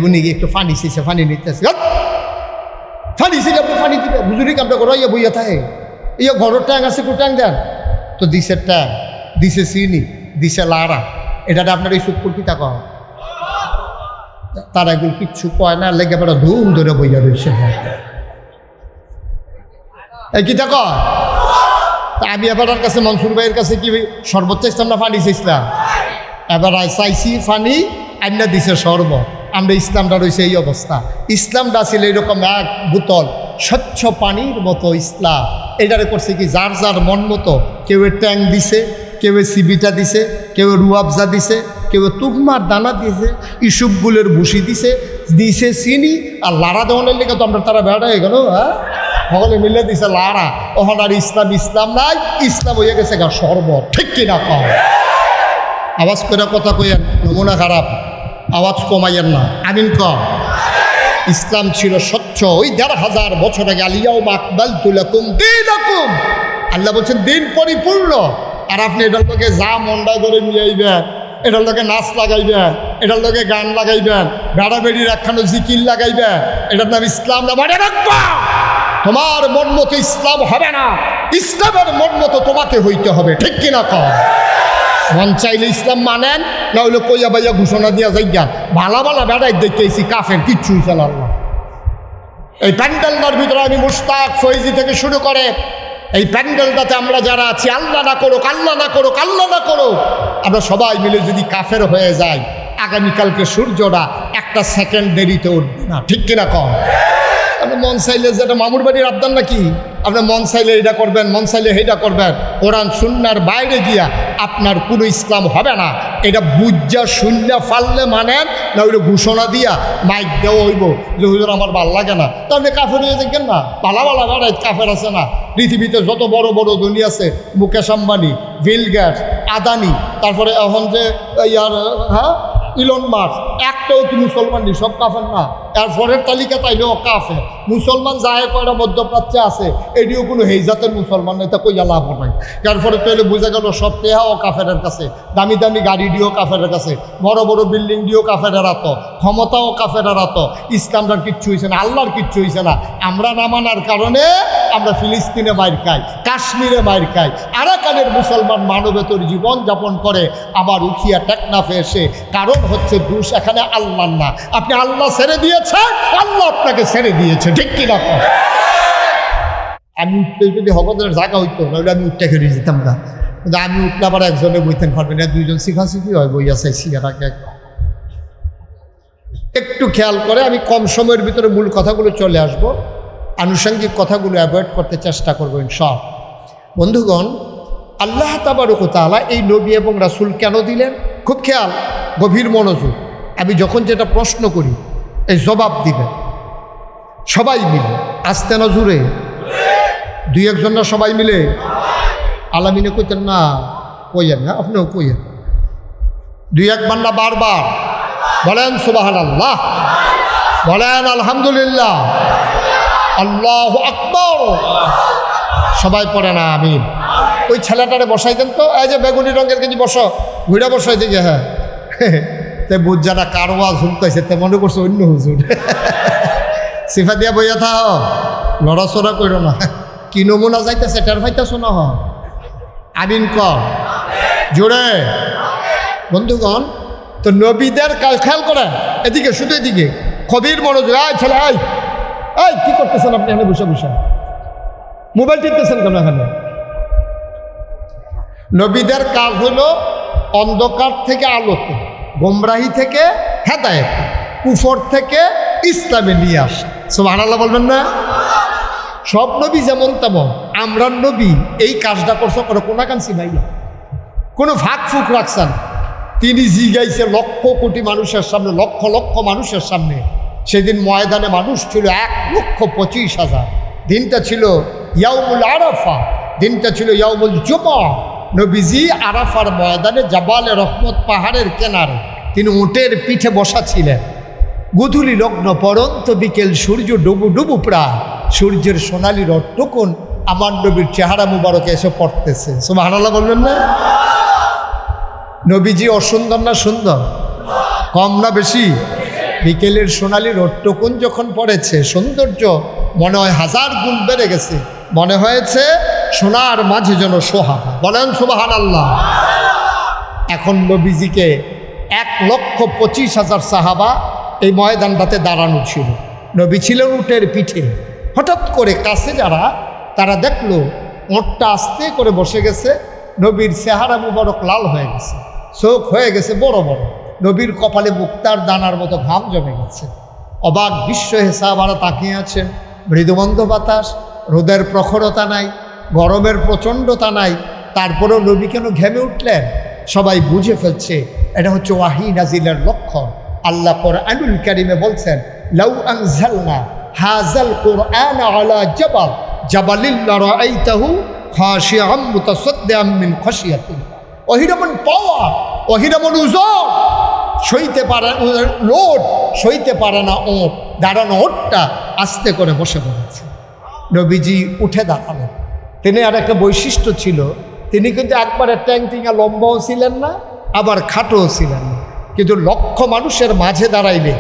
উনি একটু পানি চাইছে, পানি নিতে আছে, পানি ছিল আপনি পানি দিবে, হুজুরি কামটা করো, ইয়া বইয়া থাকে, ইয়া ঘরের ট্যাং আছে, একটু ট্যাং দেন তো, দিছে ট্যাং, দিছে চিনি, দিছে লাড়া, এটা আপনার এই সুপুর কি টাকা তারা এগুলো কিচ্ছু কয় না, লেগে বেড়া ধুম ধরে বইয়া রয়েছে। এই কিতা কয়, আমি এবার কাছে মনসুর ভাইয়ের কাছে কি সর্বোচ্চ ইসলাম না পানি চাইছিলাম, এবার চাইছি পানি আইনা দিছে শরবত। আমরা ইসলামটা রয়েছে এই অবস্থা, ইসলামটা ছিল এরকম এক বোতল স্বচ্ছ পানির মতো ইসলাম। এটারে করছে কি যার যার মন মতো, কেউ ট্যাং দিছে, কেউ সিবিটা দিছে, কেউ রুয়াবজা দিছে, কেউ তুকমার দানা দিছে, ইসুবগুলের ভুসি দিছে, দিছে চিনি আর লাড়া দেওয়ানের লেগে তো আমরা তারা বেড়া হয়ে গেল। হ্যাঁ, সকলে মিলে দিছে লাড়া। ওখান আর ইসলাম ইসলাম নাই, ইসলাম হয়ে গেছে গা শরবত, ঠিক কিনা কম? আওয়াজ করে কথা কইয়েন, নমুনা খারাপ, আওয়াজ কমাইয়েন না, আমিন কম। ইসলাম ছিল স্বচ্ছ, ওই 1500 বছর আগে, আলিয়াউমা আকমালতু লাকুম দীনাকুম, আল্লাহ বলছেন দিন পরিপূর্ণ। আর আপনি এটার লোকে যা মন্ডা করে নিয়ে আইবেন, এটার লোকে নাচ লাগাইবেন, এটার লোকে গান লাগাইবেন, বেড়া বেড়ির একখানো জিকির লাগাইবেন, এটার নাম ইসলাম না। মনে রাখবা, তোমার মন মতো ইসলাম হবে না, ইসলামের মন মতো তোমাকে হইতে হবে, ঠিক কিনা কম? মন চাইলে ইসলাম মানেন, না হইলে কইয়া বাইয়া ঘোষণা দিয়া যাই জ্ঞান ভালা ভালা বেড়াই দেখতেছি কাফের, কিচ্ছুই চালাল না। এই প্যান্ডেলটার ভিতরে আমি মুশতাক ফৈজি থেকে শুরু করে এই প্যান্ডেলটাতে আমরা যারা আছি, আল্লাহ না করুক, আল্লাহ না করুক, আল্লাহ না করুক, আমরা সবাই মিলে যদি কাফের হয়ে যাই, আগামীকালকে সূর্যটা একটা সেকেন্ড দেরিতে উঠবে না। ঠিক কিনা কম? আপনি মন চাইলে যেটা মামুর বাড়ির আবদান নাকি, আপনার মন চাইলে এটা করবেন, মন চাইলে সেইটা করবেন, কোরআন সুন্নাহর বাইরে গিয়া আপনার কোনো ইসলাম হবে না। এটা বুঝা শূন্য ফাললে মানেন না, ওইটা ঘোষণা দিয়া মাইক দেওয়া হইব যে হুজুর আমার ভাল লাগে না, তাহলে কাফের হয়ে দেখেন না। পালা পালা বাড়াই কাফের আছে না পৃথিবীতে, যত বড় বড় দুনিয়া আছে, মুকেশ আম্বানি, বিল গেটস, আদানি, তারপরে এখন যে ইয়ার ইলন মাস্ক, একটাও কি মুসলমান নেই, সব কাফের না। এরপরের তালিকা তাইলেও কাফের। মুসলমান যায় কয়টা মধ্যপ্রাচ্যে আছে, এটিও কোনো হেজাতের মুসলমান নেই, তা কইয়া লাভ নাই। এরপরে তাইলে বোঝা গেল সব টেহাও কাফেরের কাছে, দামি দামি গাড়ি দিয়েও কাফেরের কাছে, বড় বড় বিল্ডিং দিয়েও কাফেরের আত, ক্ষমতাও কাফেরের আত। ইসলামটার কিচ্ছু হয়েছে না, আল্লাহর কিচ্ছু হয়েছে না। আমরা না মানার কারণে আমরা ফিলিস্তিনে মাইর খাই, কাশ্মীরে মাইর খাই, আরাকানের মুসলমান মানবেতর জীবন যাপন করে, আবার উঠিয়া টেকনাফে এসে। কারণ হচ্ছে দোষ এখানে আল্লাহ না, আপনি আল্লাহ ছেড়ে দিয়েছেন, আল্লাহ আপনাকে ছেড়ে দিয়েছে। ঠিক কিনা? আমি উঠলে যদি হগদের জায়গা হইতো, নইলে আমি উঠতে খেলে যেতাম না। কিন্তু আমি উঠলে আবার একজনে বইতেন পারবেন না, দুইজন শিখাশিখি হয়, বইয়া চাইছি এর আগে। একটু খেয়াল করে আমি কম সময়ের ভিতরে মূল কথাগুলো চলে আসবো, আনুষঙ্গিক কথাগুলো অ্যাভয়েড করতে চেষ্টা করবো ইনশাআল্লাহ। বন্ধুগণ, আল্লাহ তাবারক ওয়া তাআলা এই নবী এবং রাসূল কেন দিলেন? খুব খেয়াল, গভীর মনোযোগ। আমি যখন যেটা প্রশ্ন করি এই জবাব দিবেন সবাই মিলে, আস্তে না জুড়ে, দুই একজন না সবাই মিলে। আলামিনে কইতেন না, কইয়েন না, আপনিও কইয়েন, দুই একবার না বারবার বলেন সুবহানাল্লাহ, বলেন আলহামদুলিল্লাহ, আল্লাহু আকবার। সবাই পড়ে না আমিন। ওই ছেলেটারে বসাই দেন তো, এই যে বেগুনি রঙের কিছু বসো, ঘুরে বসাই দিকে। হ্যাঁ, তে বুঝাটা কারোয়া ঝুমকাইছে, তে মনে করছে অন্য হুজুর। সিফা দিয়া বইয়া থাও, লড়াচড়া করো না। কি নমুনা যাইতেছে টের পাইতেছো না? আমিন কর জোরে। বন্ধুগণ, তো নবীদের খেয়াল করেন, এদিকে শুধু এদিকে কবির মনোযোগ। আয় ছেলে, আয়, এই কি করতেছেন আপনি এখানে বসে বসে? মোবাইল টিপতেছেন কেন এখানে? নবীদের কাজ হলো অন্ধকার থেকে আলোতে, গোমরাহি থেকে হেদায়েত, কুফর থেকে ইসলামে নিয়ে আসে। সুবহানাল্লাহ বলবেন না? সব নবী যেমন তেমন, আমরা নবী এই কাজটা করছে, কোনো কোনাকাঞ্চি নাই, কোনো ফাঁক ফুক রাখছেন। তিনি জিগাইছে লক্ষ কোটি মানুষের সামনে, লক্ষ লক্ষ মানুষের সামনে। সেদিন ময়দানে মানুষ ছিল 1,25,000। দিনটা ছিল ইয়াউমুল আরাফা, দিনটা ছিল ইয়াউমুল জুমা। নবীজি আরাফার ময়দানে জাবালে রহমত পাহাড়ের কিনারে তিনি উটের পিঠে বসা ছিলেন। গোধূলি লগ্ন পরন্ত বিকেল, সূর্য ডুবু ডুবু প্রায়, সূর্যের সোনালি রটটুকুন আমার নবীর চেহারা মুবারকে এসে পড়তেছে। সুবহানাল্লাহ বলবেন না? নবীজি অসুন্দর না সুন্দর? কম না বেশি? বিকেলের সোনালি রটটুকুন যখন পড়েছে, সৌন্দর্য মনে হয় 1000 গুণ বেড়ে গেছে। মনে হয়েছে সোনার মাঝে যেন সোহাগা। বলেন সুবহানাল্লাহ। এখন নবীজিকে 1,25,000 সাহাবা এই ময়দানটাতে দাঁড়ানো ছিল। নবী ছিলেন উটের পিঠে। হঠাৎ করে কাছে যারা, তারা দেখলো ওঁটটা আস্তে করে বসে গেছে, নবীর চেহারা মুবারক লাল হয়ে গেছে, চোখ হয়ে গেছে বড় বড়, নবীর কপালে মুক্তার দানার মতো ঘাম জমে গেছে। অবাক বিশ্ব সাহাবারা তাকিয়ে আছেন। মৃদুমন্দ বাতাস, রোদের প্রখরতা নাই, গরমের প্রচণ্ডতা নাই, তারপরেও নবী কেন ঘেমে উঠলেন? সবাই বুঝে ফেলছে এটা হচ্ছে ওয়াহি নাজিলের লক্ষণ। আল্লাহ কোরআনুল কারীমে বলছেন, লাউ আনজালনা হাযাল কুরআন আলা জাবাল জাবালিল লারাআইতাহু খাশিআম মুতাসাদ্দিআম মিন খাশিয়াতিল্লাহ। অহিরমন পাওয়ার, অহিরমন ওজন সইতে পারে, লোড সইতে পারে না ওট, দাঁড়ানো ওটটা আস্তে করে বসে পড়েছে। নবীজি উঠে দাঁড়ালেন। তিনি আর একটা বৈশিষ্ট্য ছিল, তিনি কিন্তু একবারে ট্যাংটিঙা লম্বাও ছিলেন না, আবার খাটোও ছিলেন না। কিন্তু লক্ষ মানুষের মাঝে দাঁড়াইলে,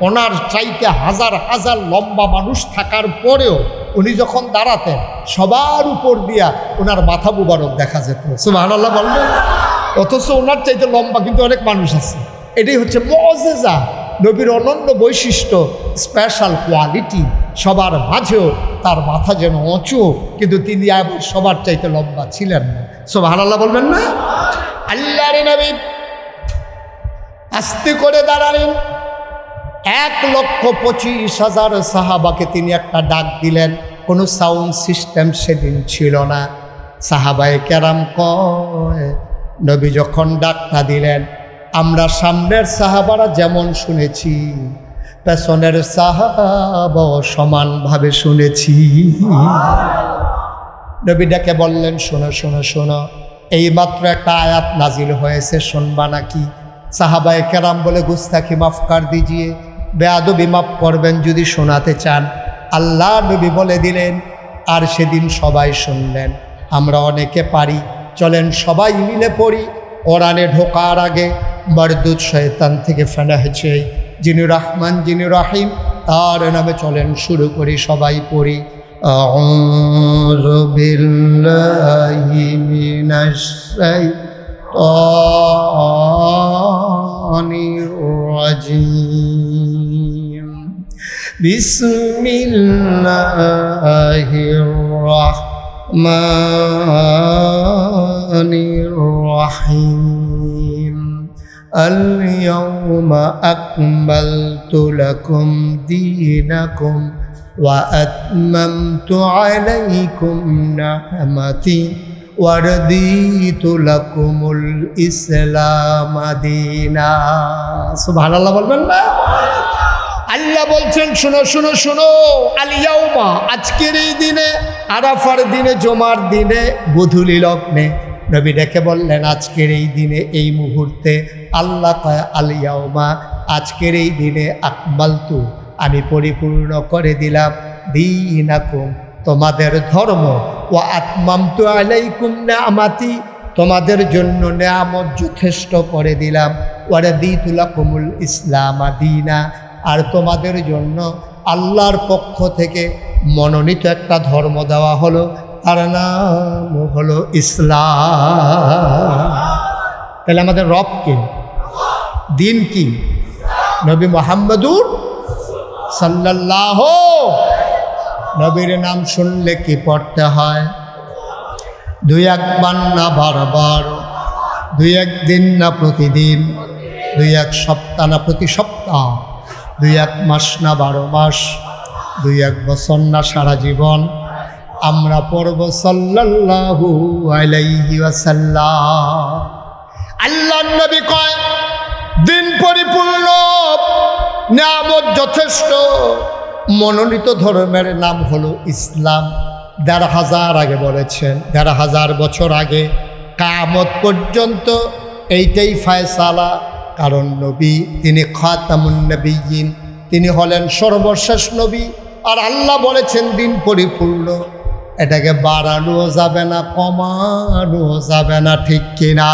ওনার চাইতে 1000 হাজার লম্বা মানুষ থাকার পরেও উনি যখন দাঁড়াতেন, সবার উপর দিয়া ওনার মাথা মুবারক দেখা যেত। সুবহানাল্লাহ বলবেন? অথচ ওনার চাইতে লম্বা কিন্তু অনেক মানুষ আছে। এটাই হচ্ছে মুআজিজা, নবীর অনন্য বৈশিষ্ট্য, স্পেশাল কোয়ালিটি। সবার মাঝেও তার মাথা যেন উঁচু, কিন্তু তিনি আবার সবার চাইতে লম্বা ছিলেন না। সুবহানাল্লাহ বলবেন না? আল্লাহর নবী আস্তে করে দাঁড়ালেন। 1,25,000 সাহাবাকে তিনি একটা ডাক দিলেন। কোনো সাউন্ড সিস্টেম সেদিন ছিল না। সাহাবায়ে কেরাম কয়, নবী যখন ডাকটা দিলেন, আমরা সামনের সাহাবারা যেমন শুনেছি, পেছনের সাহাবাও সমানভাবে শুনেছি। নবী ডেকে বললেন, শোনো শোনো শোনো, এইমাত্র একটা আয়াত নাজিল হয়েছে, শুনবা নাকি? সাহাবায়ে কেরাম বলে, গুস্তাখি মাফ কর দিজিয়ে, বেয়াদবি মাফ করবেন যদি শোনাতে চান। আল্লাহ নবী বলে দিলেন, আর সেদিন সবাই শুনলেন। আমরা অনেকে পারি, চলেন সবাই মিলে পড়ি। কোরআনে ঢোকার আগে মরদুদ শয়তান থেকে ফেনা হয়েছে, যিনি রহমান যিনি রহিম, তার নামে চলেন শুরু করি, সবাই পড়ি। আউযু বিল্লাহি মিনাশ শাইতানির রাজিম। বিসমিল্লাহির রাহমানির রাহিম। আল-ইয়াওমা আকমালতু লাকুম দীনাকুম ওয়া আতমামতু আলাইকুম নি'মাতি ওয়া রাদিতু লাকুমুল ইসলাম দীনা। সুবহানাল্লাহ বলবেন না? আল্লাহ বলছেন, শোনো শোনো শোনো, আল-ইয়াওমা, আজকের এই দিনে, আরাফার দিনে, জুমার দিনে, গোধূলি লগ্নে নবী ডেকে বললেন, আজকের এই দিনে, এই মুহূর্তে আল্লাহ কয়, আল-ইয়াওমা, আজকের এই দিনে, আকমালতু, আমি পরিপূর্ণ করে দিলাম, দীনাকুম, তোমাদের ধর্ম, ওয়া আতমামতু আলাইকুম নি'মাতি, তোমাদের জন্য নেয়ামত যথেষ্ট করে দিলাম, ওয়া রাদিতু লাকুমুল ইসলাম দীনা, আর তোমাদের জন্য আল্লাহর পক্ষ থেকে মনোনীত একটা ধর্ম দেওয়া হলো, তার নাম হলো ইসলাম। তাহলে আমাদের রব কে? দিন কি? নবী মুহাম্মদুর সাল্লাল্লাহু। নবীর নাম শুনলে কি পড়তে হয়? 2-1 না বারবার, 2-1 দিন না প্রতিদিন, 2-1 সপ্তাহ না প্রতি সপ্তাহ, 2-1 মাস না 12 মাস, 2-1 বছর না সারা জীবন আমরা পড়ব সাল্লাল্লাহু আলাইহি ওয়াসাল্লাম। আল্লাহর নবী কয়, দিন পরিপূর্ণ, নিয়ামত যথেষ্ট, মনোনীত ধর্মের নাম হলো ইসলাম। 1,500 আগে বলেছেন, 1,500 বছর আগে, কিয়ামত পর্যন্ত এইটাই ফয়সালা। কারণ নবী তিনি খাতামুন নবিয়্যিন, তিনি হলেন সর্বশেষ নবী। আর আল্লাহ বলেছেন দিন পরিপূর্ণ, এটাকে বাড়ানো যাবে না, কমানো যাবে না, ঠিক কিনা?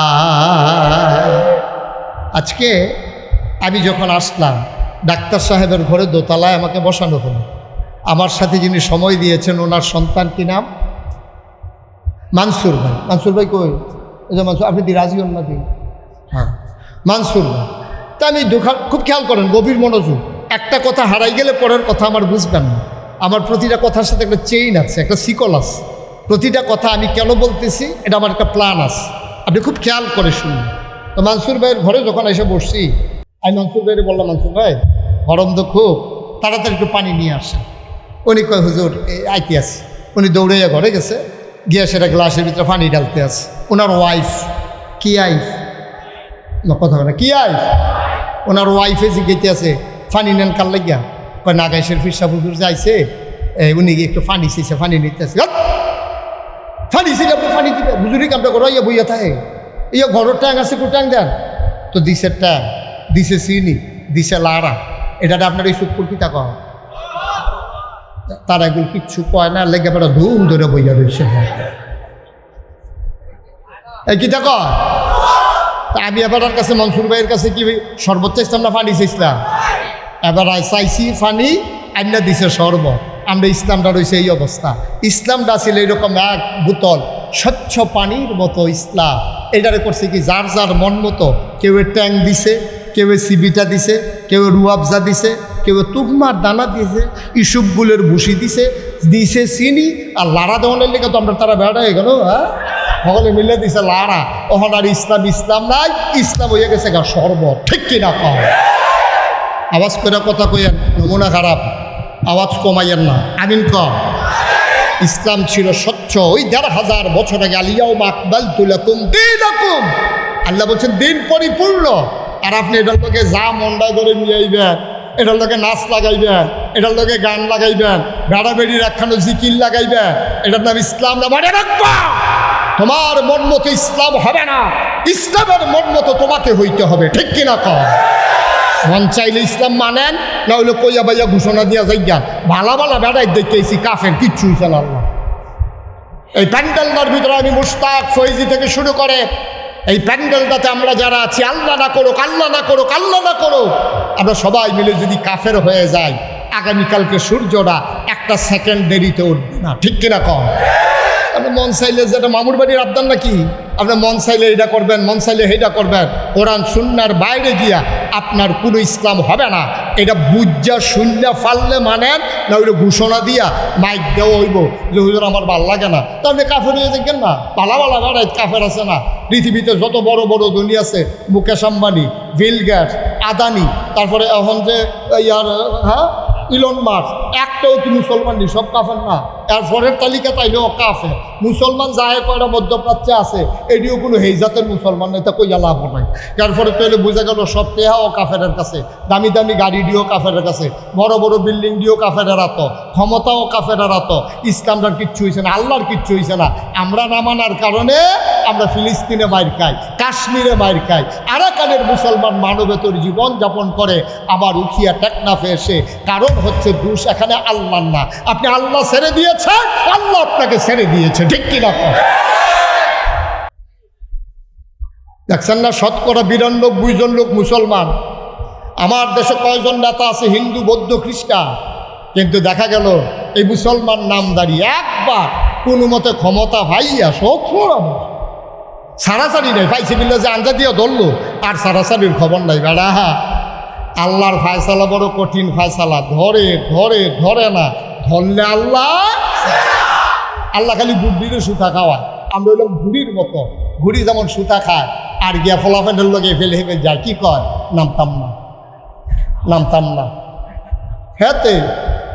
আজকে আমি যখন আসলাম, ডাক্তার সাহেবের ঘরে দোতলায় আমাকে বসানো হলো। আমার সাথে যিনি সময় দিয়েছেন, ওনার সন্তান কি নাম? মানসুর ভাই। মানসুর ভাই কই? এই যে মানসুর, আপনি রাজি হন না? দিন, হ্যাঁ, মানসুর ভাই। তা আমি খুব খেয়াল করেন, গভীর মনোযোগ। একটা কথা হারাই গেলে পরের কথা আমার বুঝবেন না। আমার প্রতিটা কথার সাথে একটা চেইন আছে, একটা সিকল আছে। প্রতিটা কথা আমি কেন বলতেছি, এটা আমার একটা প্ল্যান আছে, আপনি খুব খেয়াল করে শুনুন। তো মানসুর ভাইয়ের ঘরে যখন এসে বসছি, আমি মানসুর ভাইয়ের বললাম, মানসুর ভাই গরম তো খুব, তাড়াতাড়ি একটু পানি নিয়ে আসে। উনি কয়, হুজুর আইতে আছে। উনি দৌড়াইয়া ঘরে গেছে, গিয়ে সেটা গ্লাসের ভিতরে পানি ঢালতে আছে। ওনার ওয়াইফ, কি আইফ কথা বলে, কি আইফ, ওনার ওয়াইফে জিজ্ঞেতে আছে, পানি নেন কার লাগিয়া? কয়, নাগাইশের ফিরসা হুজুর যাইছে, উনি একটু পানি চাইছে, পানি নিতে আছে। পানি ছিল, আপনি পানি দিবেন, হুজুরি কামটা করো, ইয়া বইয়া থাকে, ইয়া ঘরের ট্যাং আছে, একটু ট্যাং দেন তো। দিছে ট্যাং, দিছে চিনি, দিছে লাড়া, এটা আপনার এই সুপুর পিতা কহ। তারা এগুলো কিচ্ছু কয় না, লেগে বেড়া ধুম ধরে বইয়া রয়েছে। এই কিতা কয়? তা আমি এবার কাছে, মনসুর ভাইয়ের কাছে কি সর্বোচ্চ ইসলাম না পানি চাইছিলাম? এবার চাইছি পানি, আইনা দিছে শরবত। আমরা ইসলামটা রয়েছে এই অবস্থা। ইসলামটা ছিল এরকম এক বোতল স্বচ্ছ পানির মতো ইসলাম। এটারে করছে কি, যার যার মন মতো, কেউ ট্যাং দিছে, কেউ সিবিটা দিছে, কেউ রুয়াবজা দিছে, কেউ তুকমার দানা দিয়েছে, ইসুপগুলের ভুসি দিছে, দিছে চিনি আর লাড়া দেওয়ানের লেগে তো আমরা তারা বেড়া হয়ে গেল। হ্যাঁ, সকলে মিলে দিছে লাড়া। ওখানে আর ইসলাম ইসলাম নাই, ইসলাম হয়ে গেছে গা শরবত। ঠিক কিনা কম? আওয়াজ করে কথা কইয়েন, নমুনা খারাপ, আওয়াজ কমাইয়েন না। আমিন কম। ইসলাম ছিল স্বচ্ছ। ওই ১৫০০ বছর আগে আলিয়াও আকবালতু লাকুম দীনাকুম, আল্লাহ বলছেন দিন পরিপূর্ণ। আর আপনি এটার লোকে যা মন্ডা করে নিয়ে আইবেন, এটার লোকে নাচ লাগাইবেন, এটার লোকে গান লাগাইবেন, বেড়া বেড়ির একখানো জিকির লাগাইবেন, এটার নাম ইসলাম না। মনে রাখবা, তোমার মন মতো ইসলাম হবে না, ইসলামের মন মতো তোমাকে হইতে হবে। ঠিক কিনা কম? মন চাইলে ইসলাম মানেন, না হইলে কইয়া বাইয়া ঘোষণা দিয়া যাইগান ভালা ভালা বেড়াই দেখতেছি কাফের কিচ্ছু হইছে না। আল্লাহ এই প্যান্ডেলটার ভিতরে আমি মুশতাক ফৈজি থেকে শুরু করে এই প্যান্ডেলটাতে আমরা যারা আছি, আল্লাহ না করুক, আল্লাহ না করুক, আল্লাহ না করুক, আমরা সবাই মিলে যদি কাফের হয়ে যাই, আগামীকালকে সূর্যটা একটা সেকেন্ড দেরিতে উঠবে না। ঠিক কিনা কম? আপনার মন চাইলে যেটা মামুর বাড়ির আবদান নাকি, আপনার মন চাইলে এটা করবেন, মন চাইলে সেইটা করবেন, কোরআন সুন্নাহর বাইরে গিয়া আপনার কোনো ইসলাম হবে না। এটা বুঝা শূন্য ফাললে মানেন, না ওইটা ঘোষণা দিয়া মাইক দেওয়া হইব যে হুজুর আমার ভাল লাগে না, তো আপনি কাফের হয়ে দেখবেন না। পালা পালা বেড়াই কাফের আছে না পৃথিবীতে, যত বড় বড় ধনী আছে, মুকেশ আম্বানি, বিল গেটস, আদানি, তারপরে এখন যে ইয়ার হ্যাঁ ইলন মাস্ক, একটাও কি মুসলমান নেই, সব কাফের না। এরপরের তালিকা তাইলেও কাফের। মুসলমান যায় কয়টা মধ্যপ্রাচ্যে আছে, এটিও কোনো হেই জাতের মুসলমান নেই, তা কইয়া লাভ নাই। এরপরে তাইলে বোঝা গেল সব টেহাও কাফেরের কাছে, দামি দামি গাড়ি দিয়েও কাফেরের কাছে, বড় বড় বিল্ডিং দিয়েও কাফেরের হাত, ক্ষমতাও কাফেরের হাত। ইসলামটার কিচ্ছু হয়েছে না, আল্লাহর কিচ্ছু হয়েছে না। আমরা না মানার কারণে আমরা ফিলিস্তিনে মাইর খাই, কাশ্মীরে মাইর খাই, আরাকানের মুসলমান মানবেতর জীবন যাপন করে, আবার উঠিয়া টেকনাফে এসে। কারণ হচ্ছে দোষ এখানে আল্লাহর না। আপনি আল্লাহ ছেড়ে দিয়েছেন, আল্লাহ আপনাকে ছেড়ে দিয়েছে। ঠিক কিনা? দেখছেন না, ৯২ জন লোক মুসলমান। আমার দেশে কয়জন নেতা আছে হিন্দু, বৌদ্ধ, খ্রিস্টান, কিন্তু দেখা গেল এই মুসলমান নামদারি একবার কোনো মতে ক্ষমতা ভাইয়া সব সারাসারি নেই, পাইছে বিল্লা যে আঞ্জা দিয়ে ধরলো, আর সারাসারির খবর নাই। বেড়া আল্লাহর ফায়সালা বড় কঠিন ফায়সালা, ধরে ধরে ধরে না, ধরলে আল্লাহ আল্লাহ খালি বুদ্ধিরে সুতা খাওয়ায়। আমরা হইলাম ঘুড়ির মতো, ঘুড়ি যেমন সুতা খায় আর গিয়া ফলাফেন্ডের লোকে ফেলে হেঁকে যায়, কি কয় নামতাম না, নামতাম না। হ্যাঁতে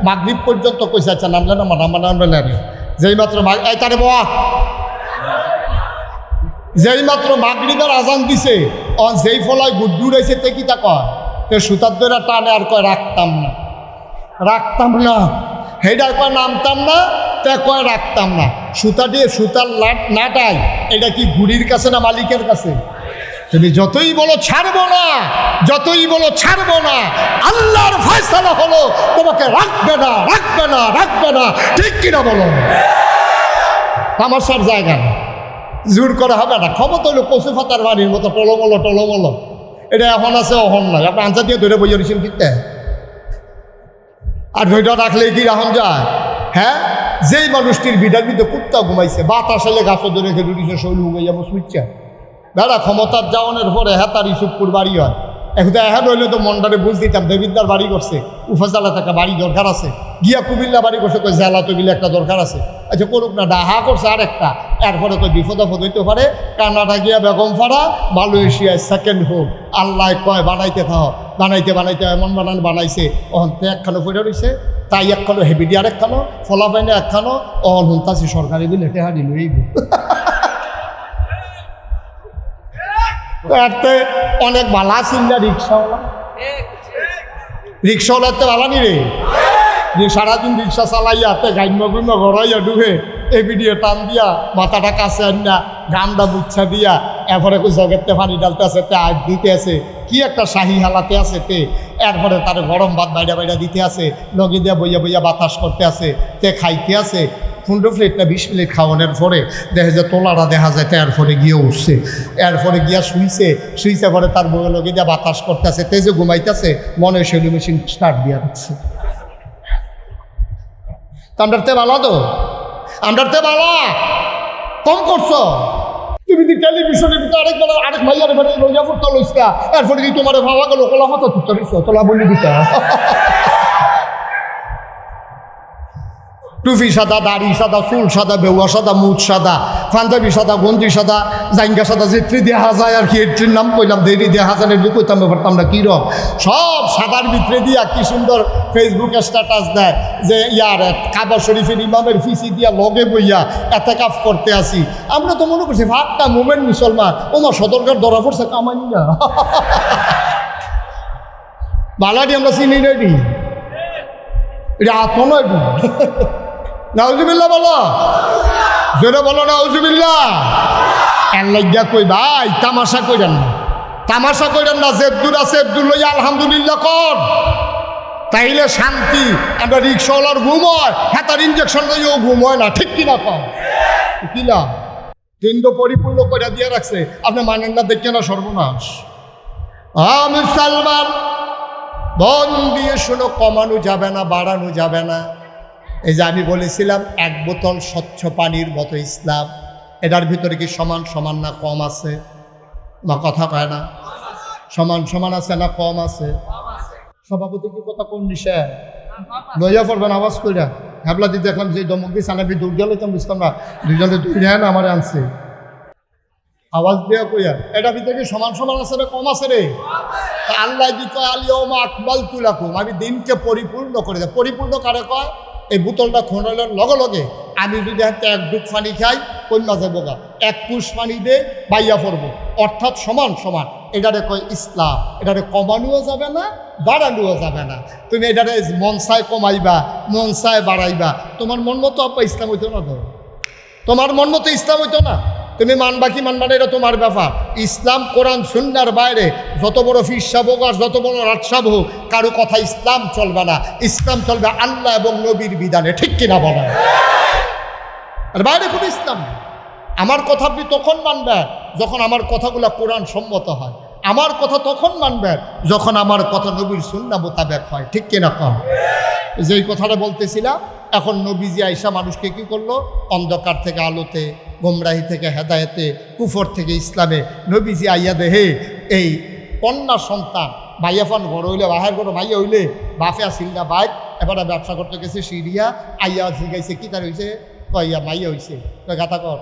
মাগরিব পর্যন্ত কইসা আচ্ছা নামলে না, নামবে না রে। যেই মাত্র এই তারে বাবা, যেই মাত্র মাগরিবের আজান দিছে, যেই ফলায় গুড্ডু রয়েছে তে কি তা কয়, তে সুতার ধরে টানে আর কয় রাখতাম না, রাখতাম না। হেডার কয় নামতাম না, তে কয় রাখতাম না। সুতা দিয়ে সুতার নাটাই, এটা কি ঘুড়ির কাছে না মালিকের কাছে? তুমি যতই বলো ছাড়বো না, যতই বলো ছাড়বো না, আল্লাহর ফয়সালা হলো তোমাকে রাখবে না, রাখবে না, রাখবে না। ঠিক কিনা বলো? তামাশার জায়গা না, জোর করে হবে না। ক্ষমতা হলো কচু ফাতার বাড়ির মতো টলমলো টলমলো। এটা এখন আছে, অহন নয়। আপনি আনসার দিয়ে ধরে বইয়া দিয়েছেন কিনতে, আর ধৈর্য রাখলেই কি রাহন যায়? হ্যাঁ, যেই মানুষটির বিড়ার ভিতরে কুত্তা ঘুমাইছে, বাতাস এলে গাছও ধরে রেখে দুটিছে, শৈল ঘুমাইয়া মুসমিচ্ছে বেড়া ক্ষমতার যাওয়ানোর পরে হ্যাঁ তার ইসুপুর বাড়ি হয়। এখন এখন হইলে তো মনটারে বুঝ দিতাম, দেবিদ্দার বাড়ি করছে, উফাজালা থাকা বাড়ি দরকার আছে, গিয়া কুমিল্লা বাড়ি করছে, কই জেলা তবিলে একটা দরকার আছে। আচ্ছা করুক না, ডাহা করছে আর একটা, এরপরে তো বিপদ আপদ হইতে পারে। কানাডা গিয়া বেগমপাড়া, মালয়েশিয়ায় সেকেন্ড হোক, আল্লাহ কয় বানাইতে থাও, বানাইতে বানাইতে এমন বানাইছে, অহন তে একখানো পড়ে রয়েছে, তাই একখানো হেভিডি আর একখানো, ফলাফাইনে একখানো, অহন হুনতাছি সরকারি বিলে টেহারি লইব। অনেক বালা চিন্তা রিক্সাওয়ালা, রিক্সাওয়ালাতে বালানি রে, যে সারাদিন রিক্সা চালাইয়া তে গাইন্য গুন্য গড়াইয়া ডুবে এই ভিডিও টান দিয়া মাথাটা কাছে আনিয়া গামটা বুচ্ছা দিয়া এরপরে জগেতে পানি ডালতে আছে, তে আজ দিতে আছে, কি একটা শাহি হালাতে আছে তে, এরপরে তার গরম ভাত বাইরা বাইরা দিতে আছে, লগে দিয়া বইয়া বইয়া বাতাস করতে আছে, তে খাইতে আছে। 15 প্লেট না 20 প্লেট খাওয়ানোর পরে দেখা যায় তোলাটা দেখা যায়, এরপরে গিয়ে উঠছে, এরপরে গিয়া শুইছে পরে তার বউয়ের লগে দিয়া বাতাস করতেছে, তেজে ঘুমাইতেছে, মনে সেলু মেশিন স্টার্ট দিয়া দিচ্ছে। আমরাতে বালা তো, আমরাতে বালা কম করছো। তুমি দি টেলিভিশনের ভিতরে আরেক ভাইয়ার বাড়ি লইয়া পড়তে লইছা, এরপরে কি তোমার ভাবা গেল কলা হতো তোলা বলি দিতা। টুপি সাদা, দাড়ি সাদা, চুল সাদা, বেউয়া সাদা, মুখ সাদা, পাঞ্জাবি সাদা, গঞ্জি সাদা, জাইঙ্গা সাদা, যেত্রী দেখা যায় আর কি এট্রির নাম কইলাম, দেরি দেখা যায় এগুলো কইতাম ব্যাপারতাম না কী রকম সব সাদার ভিতরে দিয়া কি সুন্দর ফেসবুকে স্ট্যাটাস দেয় যে ইয়ার কাবা শরীফের ইমামের ফিসি দিয়া লগে বইয়া এতেকাফ করতে আসি। আমরা তো মনে করছি ভাতটা মোমেন্ট মুসলমান, ওমা সদরকার ধরা পড়ছে কামাই না বালাডি আমরা চিনি রেডি, এটা আত নয় নাউজুবিল্লাহ বলো, জোরে বলো নাউজুবিল্লাহ। আল্লাহ কই ভাই তামাশা কইরেন না, তামাশা কইরেন না, জেদ্দুর আছে এদ্দুর লইয়া আলহামদুলিল্লাহ কর, তাইলে শান্তি। আমরা রিক্সাওয়ালার ঘুম হয়, হ্যাঁ তার ইঞ্জেকশন লইয়াও ঘুম হয় না, ঠিক কিনা কম কিনা? দিন তো পরিপূর্ণ করে দিয়ে রাখছে, আপনি মানেন না, দেখে না সর্বনাশ। মুসলমান বন দিয়ে শোনো, কমানো যাবে না, বাড়ানো যাবে না। এই যে আমি বলেছিলাম 1 বোতল স্বচ্ছ পানির মতো ইসলাম, এটার ভিতরে কি সমান সমান না কম আছে? না কথা কয় না, সমান সমান আছে না কম আছে? সভাপতি কি কথা কোন নিশে লইয়া পড়বেন আওয়াজ কইরা হ্যাবলা দিয়ে দেখলাম যে দমক দিয়ে সানাবি দৌড় গেল তো বুঝতাম না, দুইজনে দুই নেন আমার আনছে আওয়াজ দিয়া কইয়া, এটার ভিতরে কি সমান সমান আছে না কম আছে রে? আল্লাহ দি কয় আলিয়াউমা আকমালতু লাকুম, আমি দিনকে পরিপূর্ণ করে দেয়। পরিপূর্ণ কারে কয়? এই বোতলটা খোঁড়ানোর লগে লগে আমি যদি হাতে 1 ডুব পানি খাই কন্যা যাবো গা, 1 কুশ পানি দিয়ে বাইয়া পড়বো, অর্থাৎ সমান সমান। এটারে কয় ইসলাম, এটারে কমানোও যাবে না, বাড়ানোও যাবে না। তুমি এটারে মনসায় কমাইবা, মনসায় বাড়াইবা, তোমার মন মতো আপা ইসলাম হইতো না, তো তোমার মন মতো ইসলাম হইতো না। তুমি মানবা কি মানবা না এটা তোমার ব্যাপার। ইসলাম কোরআন সুন্নাহর বাইরে যত বড় ফির সাহেব হোক আর যত বড় রাজ সাহেব হোক, কারো কথা ইসলাম চলবে না। ইসলাম চলবে আল্লাহ এবং নবীর বিধানে, ঠিক কিনা বলা? আর বাইরে কোনো ইসলাম নেই। আমার কথা আপনি তখন মানবেন যখন আমার কথাগুলো কোরআন সম্মত হয়, আমার কথা তখন মানবেন যখন আমার কথা নবীর সুন্নাহ মোতাবেক হয়, ঠিক কিনা কম? যেই কথাটা বলতেছিলাম, এখন নবীজি আইসা মানুষকে কি করলো? অন্ধকার থেকে আলোতে, গোমরাহি থেকে হেদায়েতে, কুফর থেকে ইসলামে। নবীজি আইয়া দেহে এই কন্যা সন্তান ভাইয়াফান বড় হইলে, বাহের বড় ভাইয়া হইলে বাফে আসিল না বাইক, এবার ব্যবসা করতে গেছে সিরিয়া, আইয়া জিগাইছে কি তার হয়েছে? কইয়া মাইয়া হয়েছে, গাতা কর,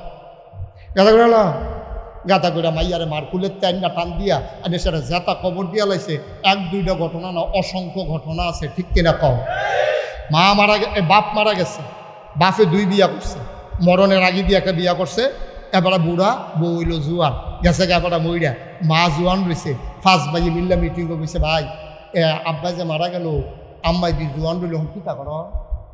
গাতা করে না, গাতা করে মাইয়ারে মারকুলের টাইনটা টান দিয়া আর সেটা জেতা কবর দিয়া লাইছে। 1-2টা ঘটনা না, অসংখ্য ঘটনা আছে, ঠিক কিনা কম? মা মারা বাপ মারা গেছে, বাপে 2 বিয়া করছে, মরণের আগে দিয়ে একটা বিয়া করছে, এবারে বুড়া, বউ হইল জুয়ান গেছে, এবারে মইরা মা জুয়ান রয়েছে। 5 ভাই মিল্লা মিটিং করছে, ভাই আব্বা যে মারা গেল, আম্মাই দি জুয়ান রইল, কি তা করো?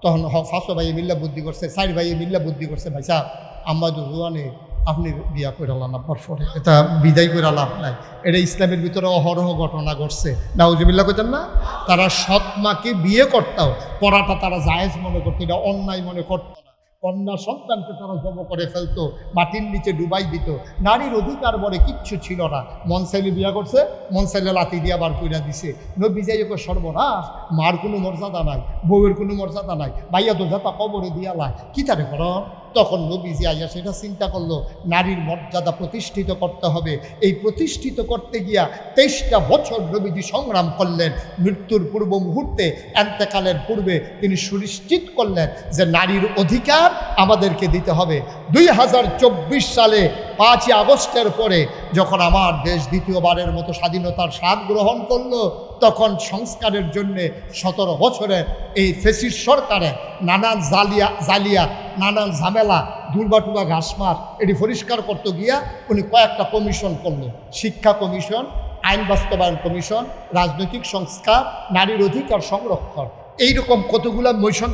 তখন 5 ভাই মিল্লা বুদ্ধি করছে, 4 ভাই মিল্লা বুদ্ধি করছে, ভাই সাহেব আম্মা তো জুয়ানে, আপনি বিয়া করে লাভ পরে এটা বিদায় করে লাভ নাই। এটা ইসলামের ভিতরে অহরহ ঘটনা ঘটছে, নাউজুবিল্লাহ কইতেন না? তারা সৎ মাকে বিয়ে করতাও, করাটা তারা জায়েজ মনে করতো, এটা অন্যায় মনে করতো না। কন্যা সন্তানকে তারা জব করে ফেলতো, মাটির নিচে ডুবাই দিত। নারীর অধিকার বলে কিচ্ছু ছিল না। মন চাইলে বিয়া করছে, মন চাইলে লাতি দিয়া বার কইরা দিছে। নবী যাই সর্বনাশ, মার কোনো মর্যাদা নাই, বউয়ের কোনো মর্যাদা নাই, ভাইয়া তো যাতা কবরে দিয়া লাই, কি তারে কর? তখন নবীজি আইয়া সেটা চিন্তা করলো, নারীর মর্যাদা প্রতিষ্ঠিত করতে হবে। এই প্রতিষ্ঠিত করতে গিয়া 23টা বছর নবীজি সংগ্রাম করলেন। মৃত্যুর পূর্ব মুহূর্তে, এন্তেকালের পূর্বে তিনি সুনিশ্চিত করলেন যে নারীর অধিকার আমাদেরকে দিতে হবে। 2024 সালে 5ই আগস্টের পরে যখন আমার দেশ দ্বিতীয়বারের মতো স্বাধীনতার স্বাদ গ্রহণ করলো, তখন সংস্কারের জন্যে 17 বছরের এই ফেসিস সরকারে নানান জালিয়া নানান ঝামেলা, দুর্বাটুবা ঘাসমার এটি পরিষ্কার করতে গিয়া উনি কয়েকটা কমিশন করলো। শিক্ষা কমিশন, আইন বাস্তবায়ন কমিশন, রাজনৈতিক সংস্কার, নারীর অধিকার সংরক্ষণ, এইরকম কতগুলা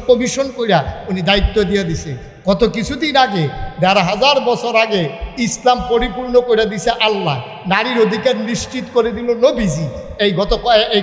কমিশন কইরা উনি দায়িত্ব দিয়ে দিছে। কত কিছুদিন আগে, 1500 বছর আগে ইসলাম পরিপূর্ণ করে দিছে আল্লাহ, নারীর অধিকার নিশ্চিত করে দিল নবীজি। এই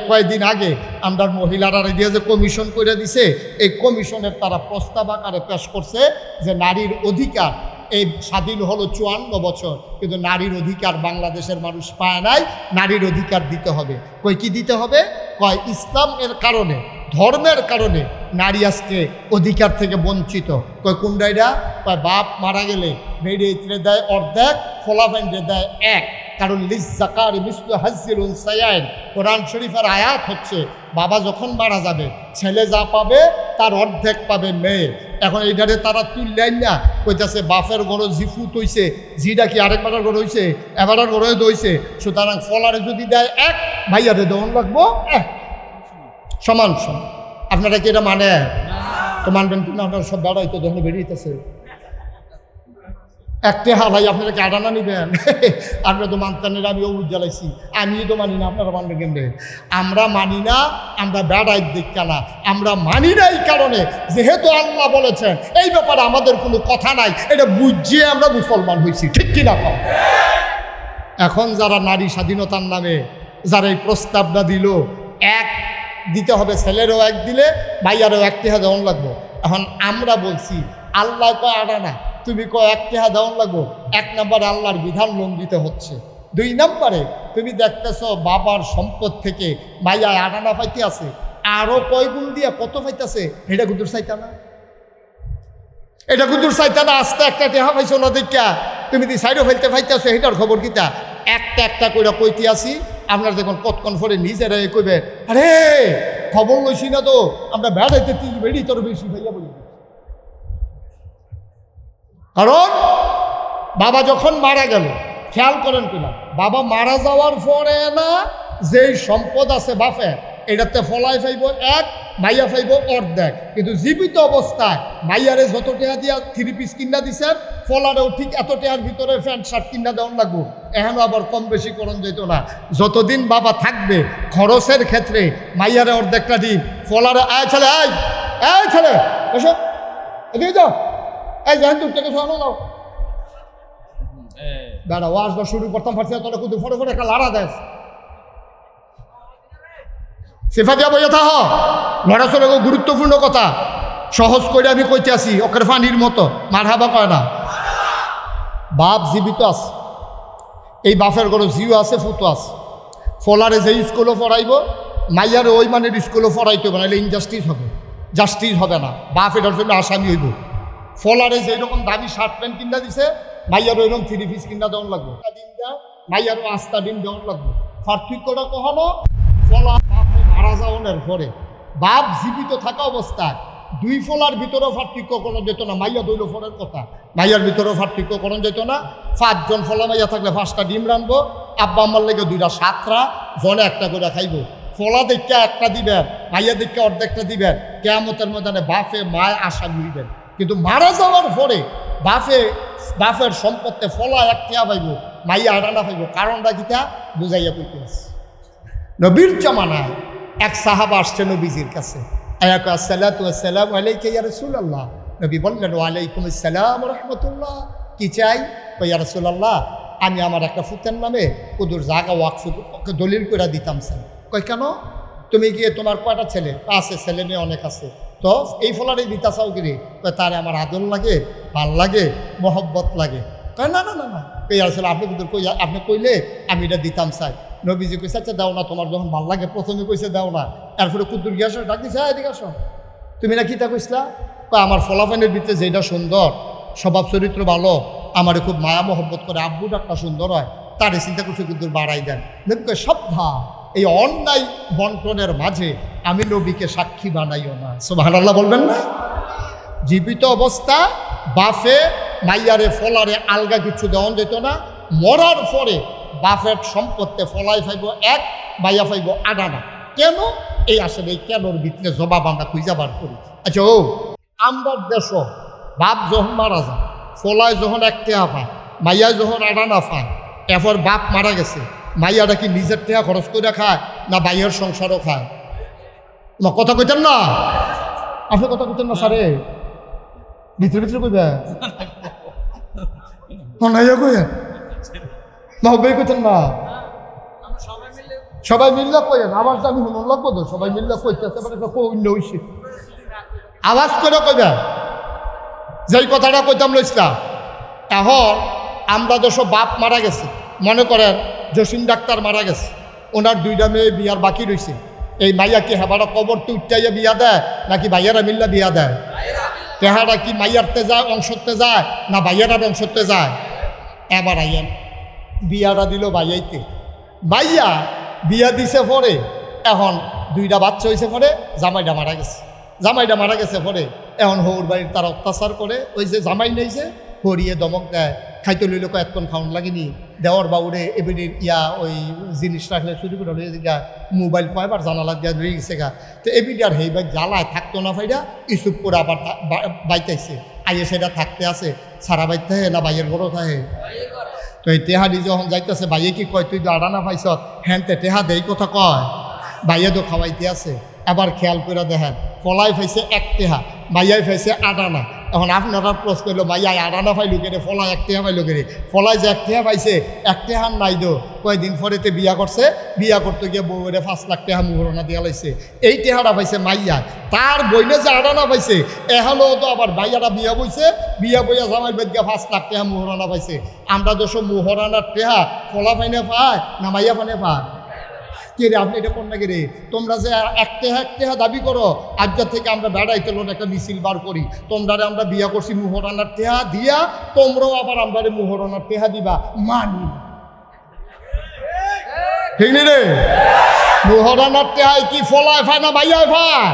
কয়েকদিন আগে আমরা মহিলারা দিয়ে যে কমিশন করে দিছে, এই কমিশনের তারা প্রস্তাব আকারে পেশ করছে যে নারীর অধিকার, এই স্বাধীন হলো 54 বছর, কিন্তু নারীর অধিকার বাংলাদেশের মানুষ পায় নাই, নারীর অধিকার দিতে হবে। কই কি দিতে হবে? কয় ইসলামের কারণে, ধর্মের কারণে নারী আজকে অধিকার থেকে বঞ্চিত। কয় কুন্ডাইরা কয় বাপ মারা গেলে মেয়েরে ইতরে দেয় অর্ধেক, ফলাফাইনরে দেয় এক। কারণ লিজ্জাকার মিসলু হাজ্জিল উনসায়াইন, কোরআন শরীফের আয়াত হচ্ছে বাবা যখন মারা যাবে ছেলে যা পাবে তার অর্ধেক পাবে মেয়ে। এখন এইটারে তারা তুললেন না, কইতাছে বাপের গরো জিফুত হইছে, জিটা কি আরেকবার গরো হইছে, এবারের গরো দইছে, সুতরাং ফলারে যদি দেয় এক, ভাইয়ারে দেওয়ান লাগবো এক, সমান সমান। আপনারা কি এটা মানে? তো মানবেন কি না? আপনারা সব বেড়াই তো যখন বেরিয়েছে একটা ভাই আপনারা কি আডানা নিবেন? আপনারা তো মানতেন, আমি অবুজ জ্বালাইছি, আমি তো মানি না, আপনারা মানবেন কেমনে? আমরা মানি না, আমরা বেড়াই দেখা না, আমরা মানি না এই কারণে যেহেতু আল্লাহ বলেছেন এই ব্যাপারে আমাদের কোনো কথা নাই, এটা বুঝিয়ে আমরা মুসলমান হয়েছি, ঠিক কিনা? এখন যারা নারী স্বাধীনতার নামে যারা এই প্রস্তাবটা দিল, এক দিতে হবে, ছেলেরও এক দিলে ভাইয়ারও একটি দেওয়ান লাগবো। এখন আমরা বলছি আল্লাহ কয় আডানা, তুমি কয় একটি দেওয়ান লাগবো। এক নম্বরে আল্লাহর বিধান লঙ্ঘিত হচ্ছে। দুই নম্বরে তুমি দেখতেছ বাবার সম্পদ থেকে ভাইয়া আডানা পাইতে আছে, আরো কয় গুণ দিয়া কত পাইতেছে, এটা কুদুর চাইতা না, এটা কুদুর চাইতা না। আস্তে একটা টেহা পাইছো না দেখা তুমি দি সাইডও ফেলতে পাইতেছো, এটার খবর কিতা? একটা একটা করে কইতে আসি, আপনার দেখুন কতক্ষণ পরে নিজেরাই কইবে আরে খবর লইছি না তো, আমরা বেড়াইতে বেড়ি তোর বেশি ভাইয়া বলি। কারণ বাবা যখন মারা গেল, খেয়াল করেন কিনা, বাবা মারা যাওয়ার পরে না যেই সম্পদ আছে বাপের, এটাতে ফলাই ফাইব এক, মাইয়া ফাইব অর্ধেক। কিন্তু জীবিত অবস্থায় মাইয়ারে যত টাকা দিয়া 3 পিস কিনা দিছেন, ফলারেও ঠিক এত টাকার ভিতরে প্যান্ট শার্ট কিনা দেওয়ার লাগবো। এখন আবার কম বেশি করণ যেত না। যতদিন বাবা থাকবে খরচের ক্ষেত্রে মাইয়ারে অর্ধেকটা দিন, ফলারে আয় ছেলে, আয় ছেলে এসো, এদিকে যাও, এই জাহেন তুই টাকা শোনো যাও দাঁড়া, ওয়াজটা শুরু করতাম পারছি না, তোরা কিন্তু ফটো ফটো একটা লাড়া দেয় সেফা দিয়া বইয়া থাহ। লড়াচড়া গুরুত্বপূর্ণ কথা সহজ করে আমি কইতে আসি, ওকের ফানির মতো মারহাবা কয় না। বাপ জীবিত আছে, এই বাপের ঘরে জিও আছে, ফুটো আছে। ফলারে যে স্কুলও পড়াইব, মাইয়ারে ওই মানের স্কুলও পড়াইতে হবে, নাহলে ইনজাস্টিস হবে, জাস্টিস হবে না, বাপ এটার জন্য আসামি হইব। ফলারে যেরকম দামি শার্ট প্যান্ট কিনা দিছে, মাইয়ারও এরকম 3 পিস কিনা দেওয়ান লাগবো, দিন দেয় মাইয়ারও আস্তা দিন দেওয়ান লাগবো। পার্থক্যটা কখনো ফলা বাপে মারা যাওয়ার পরে, বাপ জীবিত থাকা অবস্থায় দুই ফলার ভিতরেও পার্থক্য কোনো যেত না। মাইয়া দৈল ফলের কথা, মাইয়ার ভিতরেও পার্থক্য কোনো যেত না। 5 জন ফলা মাইয়া থাকলে 5টা ডিম রানবো, আব্বা আম্মার লেগে 2টা 7টা, জনে একটা করে খাইব। ফলা দেখে একটা দিবেন, মাইয়া দেখে অর্ধেকটা দিবেন, কিয়ামতের ময়দানে বাপে মায় আশা ঘুরিবেন। কিন্তু মারা যাওয়ার পরে বাপের সম্পত্তি ফলা একটা পাইব, মাইয়া আডানা পাইব। কারণটা কিটা বুঝাইয়া কইতে আছে। নবীর জমানায় এক সাহাবা আসছে নবীজির কাছে, আসসালাতু ওয়াসসালামু আলাইকা ইয়া রাসূলুল্লাহ। নবী বললেন ওয়ালাইকুম আসসালাম ওয়া রাহমাতুল্লাহ। কি চাই? ইয়া রাসূলুল্লাহ, আমি আমার একটা ফুতের নামে ওদের জায়গা ওয়াকফ দলিল করে দিতাম স্যার। কই কেন? তুমি গিয়ে তোমার কয়টা ছেলে? আছে, ছেলে মেয়ে অনেক আছে, তো এই ফলারে দিতা চাও গিরে? তারে আমার আদর লাগে, ভাল লাগে, মহব্বত লাগে। কয় না না না না, আসলে আপনি কিন্তু আপনি কইলে আমি এটা দিতাম চাই। নবীজি কইছে আচ্ছা দাও না, তোমার যখন ভাল লাগে। প্রথমে কইছে দাও না, এরপরে কুদ্দুর গিয়ে আসো, ডাক দিছে এদিকে আসো। তুমি না কিতা কইসলা? আমার ফলাফানের ভিতরে যেটা সুন্দর, স্বভাব চরিত্র ভালো, আমারে খুব মায়া মহব্বত করে, আব্বু ডাকটা সুন্দর হয়, তারে চিন্তা করছে কুদ্দুর বাড়াই দেন। নবী কয় সাবধান, এই অন্যায় বন্টনের মাঝে আমি নবীকে সাক্ষী বানাইও না। সুবহানাল্লাহ বলবেন না? জীবিত অবস্থা বাফে মাইয়ারে ফলারে আলগা কিছু দেওয়া যেত না। মরার পরে বাফের সম্পত্তি ফলাই ফাইব এক, মাইয়া ফাইব আডানা। কেন? এই আসলে এই কেনর ভিতরে জবাব আমরা খুঁজা বার করি। আচ্ছা, আমরা দেশ বাপ যখন মারা যায়, ফলায় যখন এক টেহা পায়, মাইয়ায় যখন আডানা পায়, এরপর বাপ মারা গেছে, মাইয়াটা কি নিজের টেহা খরচ করে খায় না বাইয়ের সংসারও খায়? না কথা কইতেন না, আপনি কথা কইতেন না স্যারে, ভিতরে ভিতরে কইবে নাইয়া কইয়া মাহবে কইতেন না, সবাই মিললে কইেন। আওয়াজটা আমি শুনুন লাগবো তো, সবাই মিললে কইতেছে অন্য হইছে, আওয়াজ করে কইবে যেই কথাটা কইতাম লইছিলাম। এখন আমরা তো সব বাপ মারা গেছে, মনে করেন জসিম ডাক্তার মারা গেছে, ওনার 2টা মেয়ে বিয়ার বাকি রয়েছে, এই মাইয়া কি হেবাটা কবর তো উঠাইয়া বিয়া দেয় নাকি ভাইয়ারা মিল্লা বিয়া দেয়? টেহারা কি মাইয়ারতে যায় অংশতে যায় না ভাইয়ারা অংশতে যায়? এবার আইয়েন বিয়াটা দিল ভাইয়াইতে, ভাইয়া বিয়া দিছে পরে এখন 2টা বাচ্চা হয়েছে পরে জামাইটা মারা গেছে পরে এখন হৌর বাড়ির তার অত্যাচার করে, ওই যে জামাই নেইছে হরিয়ে দমক দেয়, খাইতে লইলে কয়েকক্ষণ খাওয়ান লাগেনি, দেওয়ার বাউরে এবিডির ওই জিনিস রাখলে শুরু করে লইয়া গা মোবাইল কয়বার জানালা দিয়া ধরে গেছে গা। তো এবিডি আর হেইবার জ্বালায় থাকতো না ফাইডা ইসুপ করে আবার বাইতাইছে, আইয়ে সেটা থাকতে আছে সারা বাইতে না বাইয়ের বড় থাকে। তো এই টেহাদি যখন যাইতেছে ভাইয়ে কি কয় তুই তো আডানা পাইছ, হ্যানতে টেহা দেই কথা কয়, ভাইয়া তো খাওয়াইতে আছে। এবার খেয়াল করে দেখেন ফলাই ফাইছে 1 টেহা, মাইয়াই ফাইছে 8 আনা। এখন আপনারা প্রশ্ন করলো মাইয়াই 8 আনা পাইলো কেড়ে, ফলাই 1 টেহা পাইলো কেড়ে? ফলাই যে 1 টেহা পাইছে 1 টেহার নাই দো, কয়েকদিন পরেতে বিয়া করছে, বিয়া করতে গিয়ে বউরে 5 লাখ টেহা মুহরণা দিয়া লাইছে। এই টেহাটা পাইছে মাইয়া, তার বইনে যে 8 আনা পাইছে এহলো তো আবার ভাইয়ারা বিয়া বইছে, বিয়া বইয়া জামাই বেদ গিয়া 5 লাখ টেহা মুহরণা পাইছে। আমরা দোষ মুহরানার টেহা ফলা পাইনে পায় না মাইয়া পানে পায়? কে রে আপনি এটা কোন না কে রে? তোমরা যে 1 টেহা দাবি করো, আজকের থেকে আমরা বেড়াইতে লোন একটা মিছিল বার করি, তোমরা আমরা বিয়া করছি মুহরানার টেহা দিয়া, তোমরাও আবার আমরা মুহরানার টেহা দিবা, মানি ঠিক নি রে? মুহরানার টেহাই কি ফলায় ফায় না ভাইয়ায় ফায়?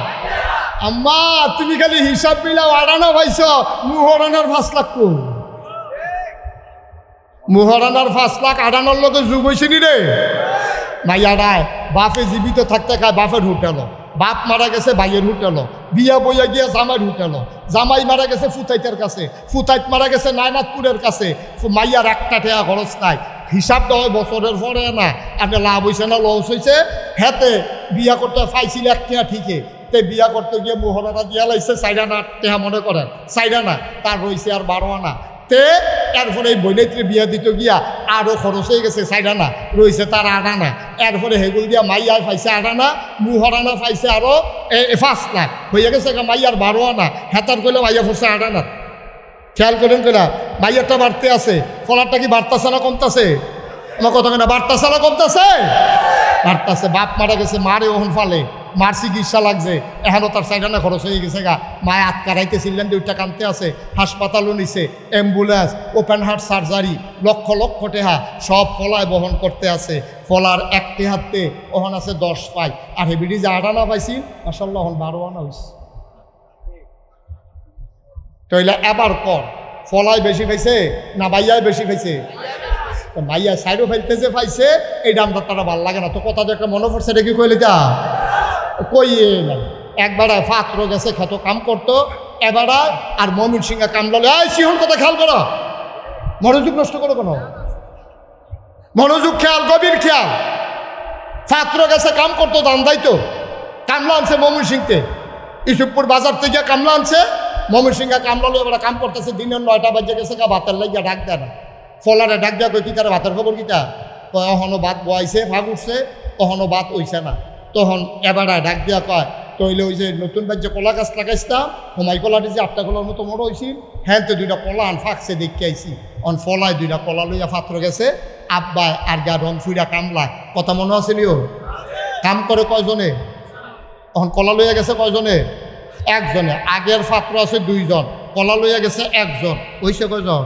আম্মা তুমি খালি হিসাব মিলাও, 8 আনা পাইছ, মুহরানার 5 লাখ কো? মুহরানার 5 লাখ 8 আনার লোকে যুগ হয়েছে নি রে? মাইয়ারায় বাপে জীবিত থাকতে খায় বাপের হোটেল, বাপ মারা গেছে ভাইয়ের হোটেল, বিয়া বইয়া গিয়া জামাইয়ের হোটেল, জামাই মারা গেছে ফুতাইতের কাছে, ফুতাইত মারা গেছে নাইনাথপুরের কাছে, মাইয়ার 1 টেহা খরচ নাই। হিসাব দেওয়া হয় বছরের পরে না, আপনার লাভ হয়েছে না লস হয়েছে? হেতে বিয়া করতে পাইছিল 1 টেহা ঠিকই, তে বিয়া করতে গিয়ে মুহরানা দিয়া লাইছে 4 আনা টেহা, মনে করেন 4 আনা, তার রয়েছে আর 12 আনা। তে এরপরে এই বইনেত্রী বিয়া দিতে গিয়া আরও খরচ হয়ে গেছে 4 আনা, রয়েছে তার 8 আনা। এরপরে হেগুল দিয়া মাইয়ায় পাইছে 8 আনা, মুহরানা পাইছে আরও 5 লাখ, হয়ে গেছে মাইয়ার 12 আনা, হেতার করলে মাইয়া পড়ছে 8 আনা। খেয়াল করেন কিনা? মাইয়ারটা বাড়তে আছে, ফলারটা কি বাড়তাছে না কমতাছে? আমার কথা কেনা বাড়তাছে না কমতাছে? বাড়তাছে। বাপ মারা গেছে, মারে ওহন ফালে, মার চিকিৎসা লাগছে, এখনও তার 4 আনা খরচ হয়ে গেছে গা। মায় আটকারাইতেছিলেন 2টা কানতে আছে, হাসপাতালও নিছে, ambulance, open heart surgery, lakh lakh টেহা সব ফলায় বহন করতে আছে। ফলার 1 টেহাতে ওহন আছে 10 পাই, আর হেবিডি যে 8 আনা পাইছি মাশাআল্লাহ ওহন 12 আনা হয়েছে। তইলে এবার কর ফলায় বেশি পাইছে না ভাইয়ায় বেশি পাইছে? ভাইয়া সাইডও ফেলতে যে পাইছে এইটা আমরা তারা ভাল লাগে না। তো কথা যে একটা মনে পড়ছে এটা কি কইলে তা কইয়ে নাই। একবার ফাত্র গেছে খেতো কাম করতো, এবার আর মমিন সিংহা কামলালে এই সিহন কথা খেয়াল করো, মনোযোগ নষ্ট করো কোনো, মনোযোগ খেয়াল, গভীর খেয়াল। ফাত্র গেছে কাম করতো, দান দাইতো, কামলা আনছে মমিন সিংতে, ইসুপুর বাজার থেকে কামলা আনছে, মমিন সিংহা কামলালে এবার কাম করতেছে, দিনের 9টা বাজে গেছে গা, ভাতের লাগিয়া ডাক দেয় না। ফলারে ডাক দেওয়া কই কি তারা ভাতের খবর কিটা? কখনো ভাত বয়াইছে, ভাগ উঠছে, কখনো ভাত হইছে না। তখন এবারায় ডাক দেওয়া কয় তইলে ওই যে নতুন বাজ্য কলা গাছ লাগাইছিলাম, হোমাই কলাটি যে 8টা কলার মতো বড় হয়েছিল, হ্যাঁ তো 2টা কলা আন ফাঁকছে দেখতে আইসি। অন ফলায় 2টা কলা লইয়া পাত্র গেছে, আব্বায় আর গা রং ফুইরা কামলা, কথা মনে আছে নিও? কাম করে কয়জনে? এখন কলা লইয়া গেছে কয়জনে? 1 জনে। আগের পাত্র আছে 2 জন, কলা লইয়া গেছে 1 জন, হইছে কয়জন?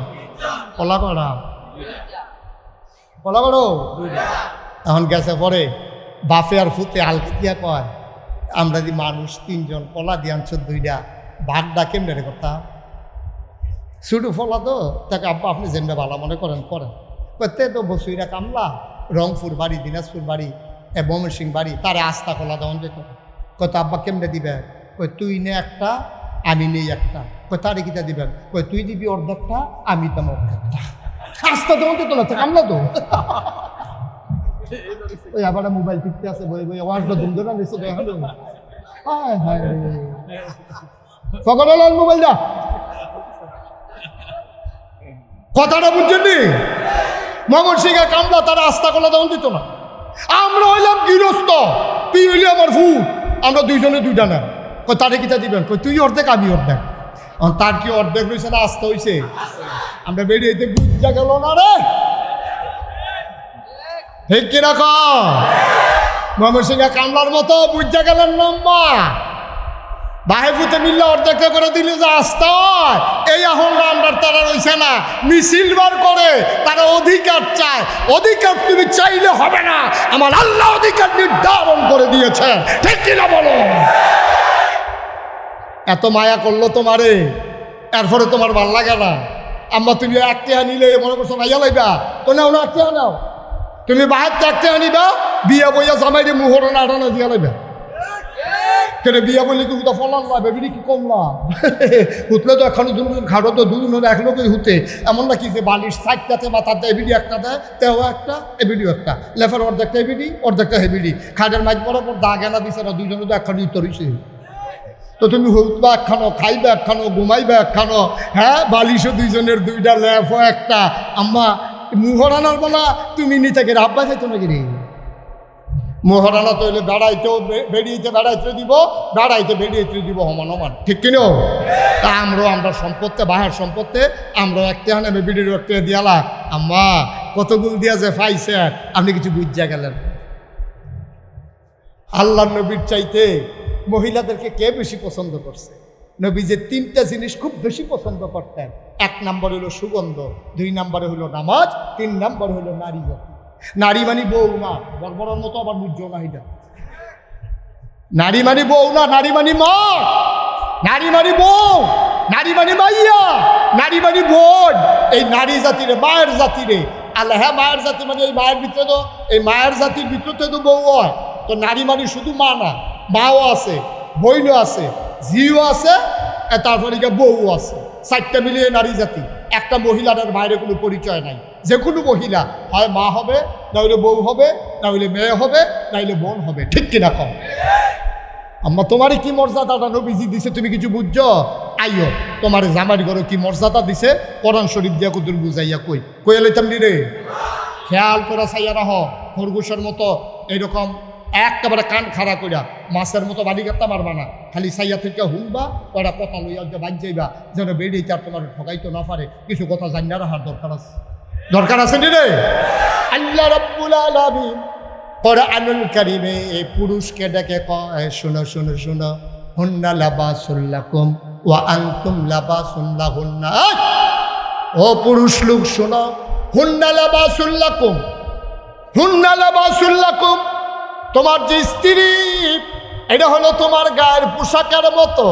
কলা করা কলা করো। এখন গেছে পরে বাপে আর ফুতে আলকে দিয়া কয় আমরা যদি মানুষ 3 জন কলা দিয়ে আনছো 2টা, ভাগটা কেমনে করতাম? শুধু ফলা তো তাকে আব্বা আপনি যেমনি ভালো মনে করেন করেন। তে তো বসুইরা কামলা, রংপুর বাড়ি, দিনাজপুর বাড়ি, ময়মনসিংহ বাড়ি, তারে আস্থা কলা দেওয়া যেত। কত আব্বা কেমনে দিবে? কই তুই নে একটা, আমি নেই একটা। কই তারে কিতা দিবেন? কই তুই দিবি অর্ধেকটা, আমি দাম অর্ধেকটা। আস্থা দেওয়া যেত না, কামলা তো। ওই আবার মোবাইল টিপতে আছে, বই বই আওয়াজটা ধুমধুম না নিচে দেখা যাবে। হায় হায় সকল মোবাইল দা, কথাটা বুঝছেন নি? ময়মনসিংহের কামলা তারা আস্থা কলা দেওয়া দিত না। আমরা হইলাম গৃহস্থ, তুই হইলি আমার ভূ, আমরা 2 জনে 2টা না। কই তারে কিতা দিবেন? কই তুই অর্ধেক আমি অর্ধেক। তার কি অর্ধেক হয়েছে না আস্থা হয়েছে? আমরা বেরিয়ে বুঝা গেল না রে, ঠিক কিরকম? ময়মনসিংহে কামলার মতো বুঝতে গেলেন লম্বা বাহেপুতে মিললে অর্ধেকটা করে দিলে যে আস্তে হয় এই আহ্বানটা আমরা তারা রয়েছে না মিছিল বার করে তারা অধিকার চায় অধিকার তুমি চাইলে হবে না আমার আল্লাহ অধিকার নির্ধারণ করে দিয়েছে ঠিক কিনা বলো এত মায়া করলো তোমারে এরপরে তোমার ভাল লাগে না আম্মা তুমি একটা নিলে মনে করছো ভাইয়া লাইবা তো নাও না একটা নাও তুমি বাহার একটা আনিবা বিয়া বইয়া জামাই দিয়ে মুহর আটানো দিয়া লাইবা কেন বিয়া বললে কি উঠা ফলান লাগবে বিড়ি কি কমলাম উঠলে তো এখনো দুজন খাটো তো দুজন এক লোকই হুতে এমন নাকি যে বালিশ সাইডটাতে বা তার এবিডি একটা দেয় তেও একটা এবিডিও একটা লেফার অর্ধেকটা এবিডি অর্ধেকটা হেবিডি খাটের মাইক বরাবর দাগ এনা দিছে না দুজনে তো একখানি উত্তর হয়েছে তো তুমি হুতবা একখানো খাইবে একখানো ঘুমাইবে একখানো হ্যাঁ বালিশও দুইজনের দুইটা লেফও একটা আম্মা মুহরানার বলা তুমি নিতে গেলে আব্বা চাইতো নাকি রে মহারানা তো হইলে বেড়াইতেও বেড়াইতে দিব বেড়াইতে বেরিয়েতে দিব সমান সমান ঠিক কিনো তা আমরা সম্পত্তি বাহার সম্পত্তি আমরা একটা নেবে বিডির একটা দিয়ালা আম্মা কতগুলো দিয়া যে পাইছে আপনি কিছু বুঝিয়া গেলেন আল্লাহ নবীর চাইতে মহিলাদেরকে কে বেশি পছন্দ করছে নবী যে তিনটা জিনিস খুব বেশি পছন্দ করতেন এক নম্বর হলো সুগন্ধ দুই নম্বরে হলো নামাজ তিন নম্বর হলো নারী জাতি নারী মানি বউ না বর্বরের মতো আবার বুঝছো না এটা নারী মানি বউ না নারী মানি মা নারী মানি বউ নারী মানি মাইয়া নারী মানি বোন এই নারী জাতিরে মায়ের জাতিরে আল্লাহ হ্যাঁ মায়ের জাতি মানে এই মায়ের ভিতরে তো এই মায়ের জাতির ভিতরে তো বউ হয় তো নারী মানি শুধু মা না মাও আছে বইনও আছে ঝিও আছে তারপরে বউ আছে চারটা মিলিয়ে নারী জাতি একটা মহিলার বাইরে কোনো পরিচয় নাই যে কোনো মহিলা হয় মা হবে নাহলে বউ হবে নাহলে মেয়ে হবে নাহলে বোন হবে ঠিক কিনা কম আম্মা তোমারই কি মর্যাদাটা নবীজি দিছে তুমি কিছু বুঝছো আইও তোমার জামার ঘরে কি মর্যাদা দিছে কোরআন শরীফ দিয়া কুদুর বুঝাইয়া কই এলাইতাম নি রে খেয়াল করে চাইয়া রাহ খরগোশের মতো এইরকম একেবারে কান খাড়া কইরা মাছের মতো বাড়ি কাটতে পারবা না খালি সাইয়া থেকে হুনবা ওরা কথা লইয়া যে বাজ যাইবা যেন বেরিয়ে তার তোমার ঠকাইতে না পারে কিছু কথা জানিয়া রাখার দরকার আছে নি রে আল্লাহ রাব্বুল আলামিন কোরআনুল কারীমে এই পুরুষকে ডেকে কয় শুনো শুনো শুনো হুন্না লাবাসুল লাকুম ওয়া আনতুম লাবাসুন লাহুন্না ও পুরুষ লোক শুনো হুন্না লাবাসুল লাকুম হুন্না লাবাসুল লাকুম তোমার যে স্ত্রী এটা হলো তোমার গায়ের পোশাকের মতো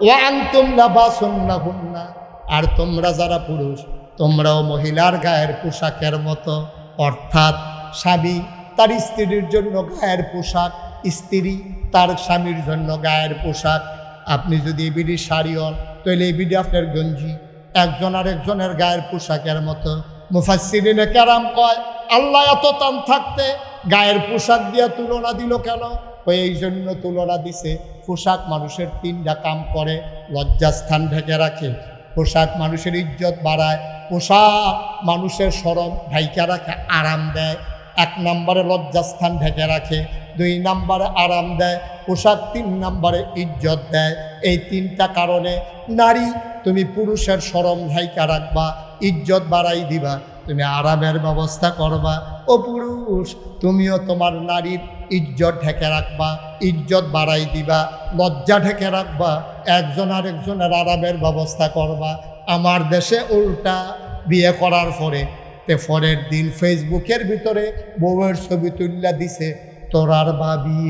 ওয়া আনতুম লাবাসুন লাহুন্না আর তোমরা যারা পুরুষ তোমরাও মহিলার গায়ের পোশাকের মতো অর্থাৎ স্বামী তার স্ত্রীর জন্য গায়ের পোশাক স্ত্রী তার স্বামীর জন্য গায়ের পোশাক আপনি যদি এবিডি শাড়ি হন তাহলে এবিডি আপনার গঞ্জি একজন আর একজনের গায়ের পোশাকের মতো মুফাসসিরিনে কেরাম কয় আল্লাহ এত টান থাকতে গায়ের পোশাক দিয়া তুলনা দিল কেন ওই এই জন্য তুলনা দিছে পোশাক মানুষের তিনটা কাম করে লজ্জাস্থান ঢেকে রাখে পোশাক মানুষের ইজ্জত বাড়ায় পোশাক মানুষের শরম ঢাইকা রাখে আরাম দেয় এক নম্বরে লজ্জাস্থান ঢেকে রাখে দুই নম্বরে আরাম দেয় পোশাক তিন নম্বরে ইজ্জত দেয় এই তিনটা কারণে নারী তুমি পুরুষের শরম ঢাইকা রাখবা ইজ্জত বাড়াই দিবা তুমি আরামের ব্যবস্থা করবা ও পুরুষ তুমিও তোমার নারীর ইজ্জত ঢেকে রাখবা ইজ্জত বাড়াই দিবা লজ্জা ঢেকে রাখবা একজন আর একজনের আরামের ব্যবস্থা করবা আমার দেশে উল্টা বিয়ে করার পরে পরের দিন ফেসবুকের ভিতরে বউয়ের ছবি তুল্লা দিছে তোরার ভাবি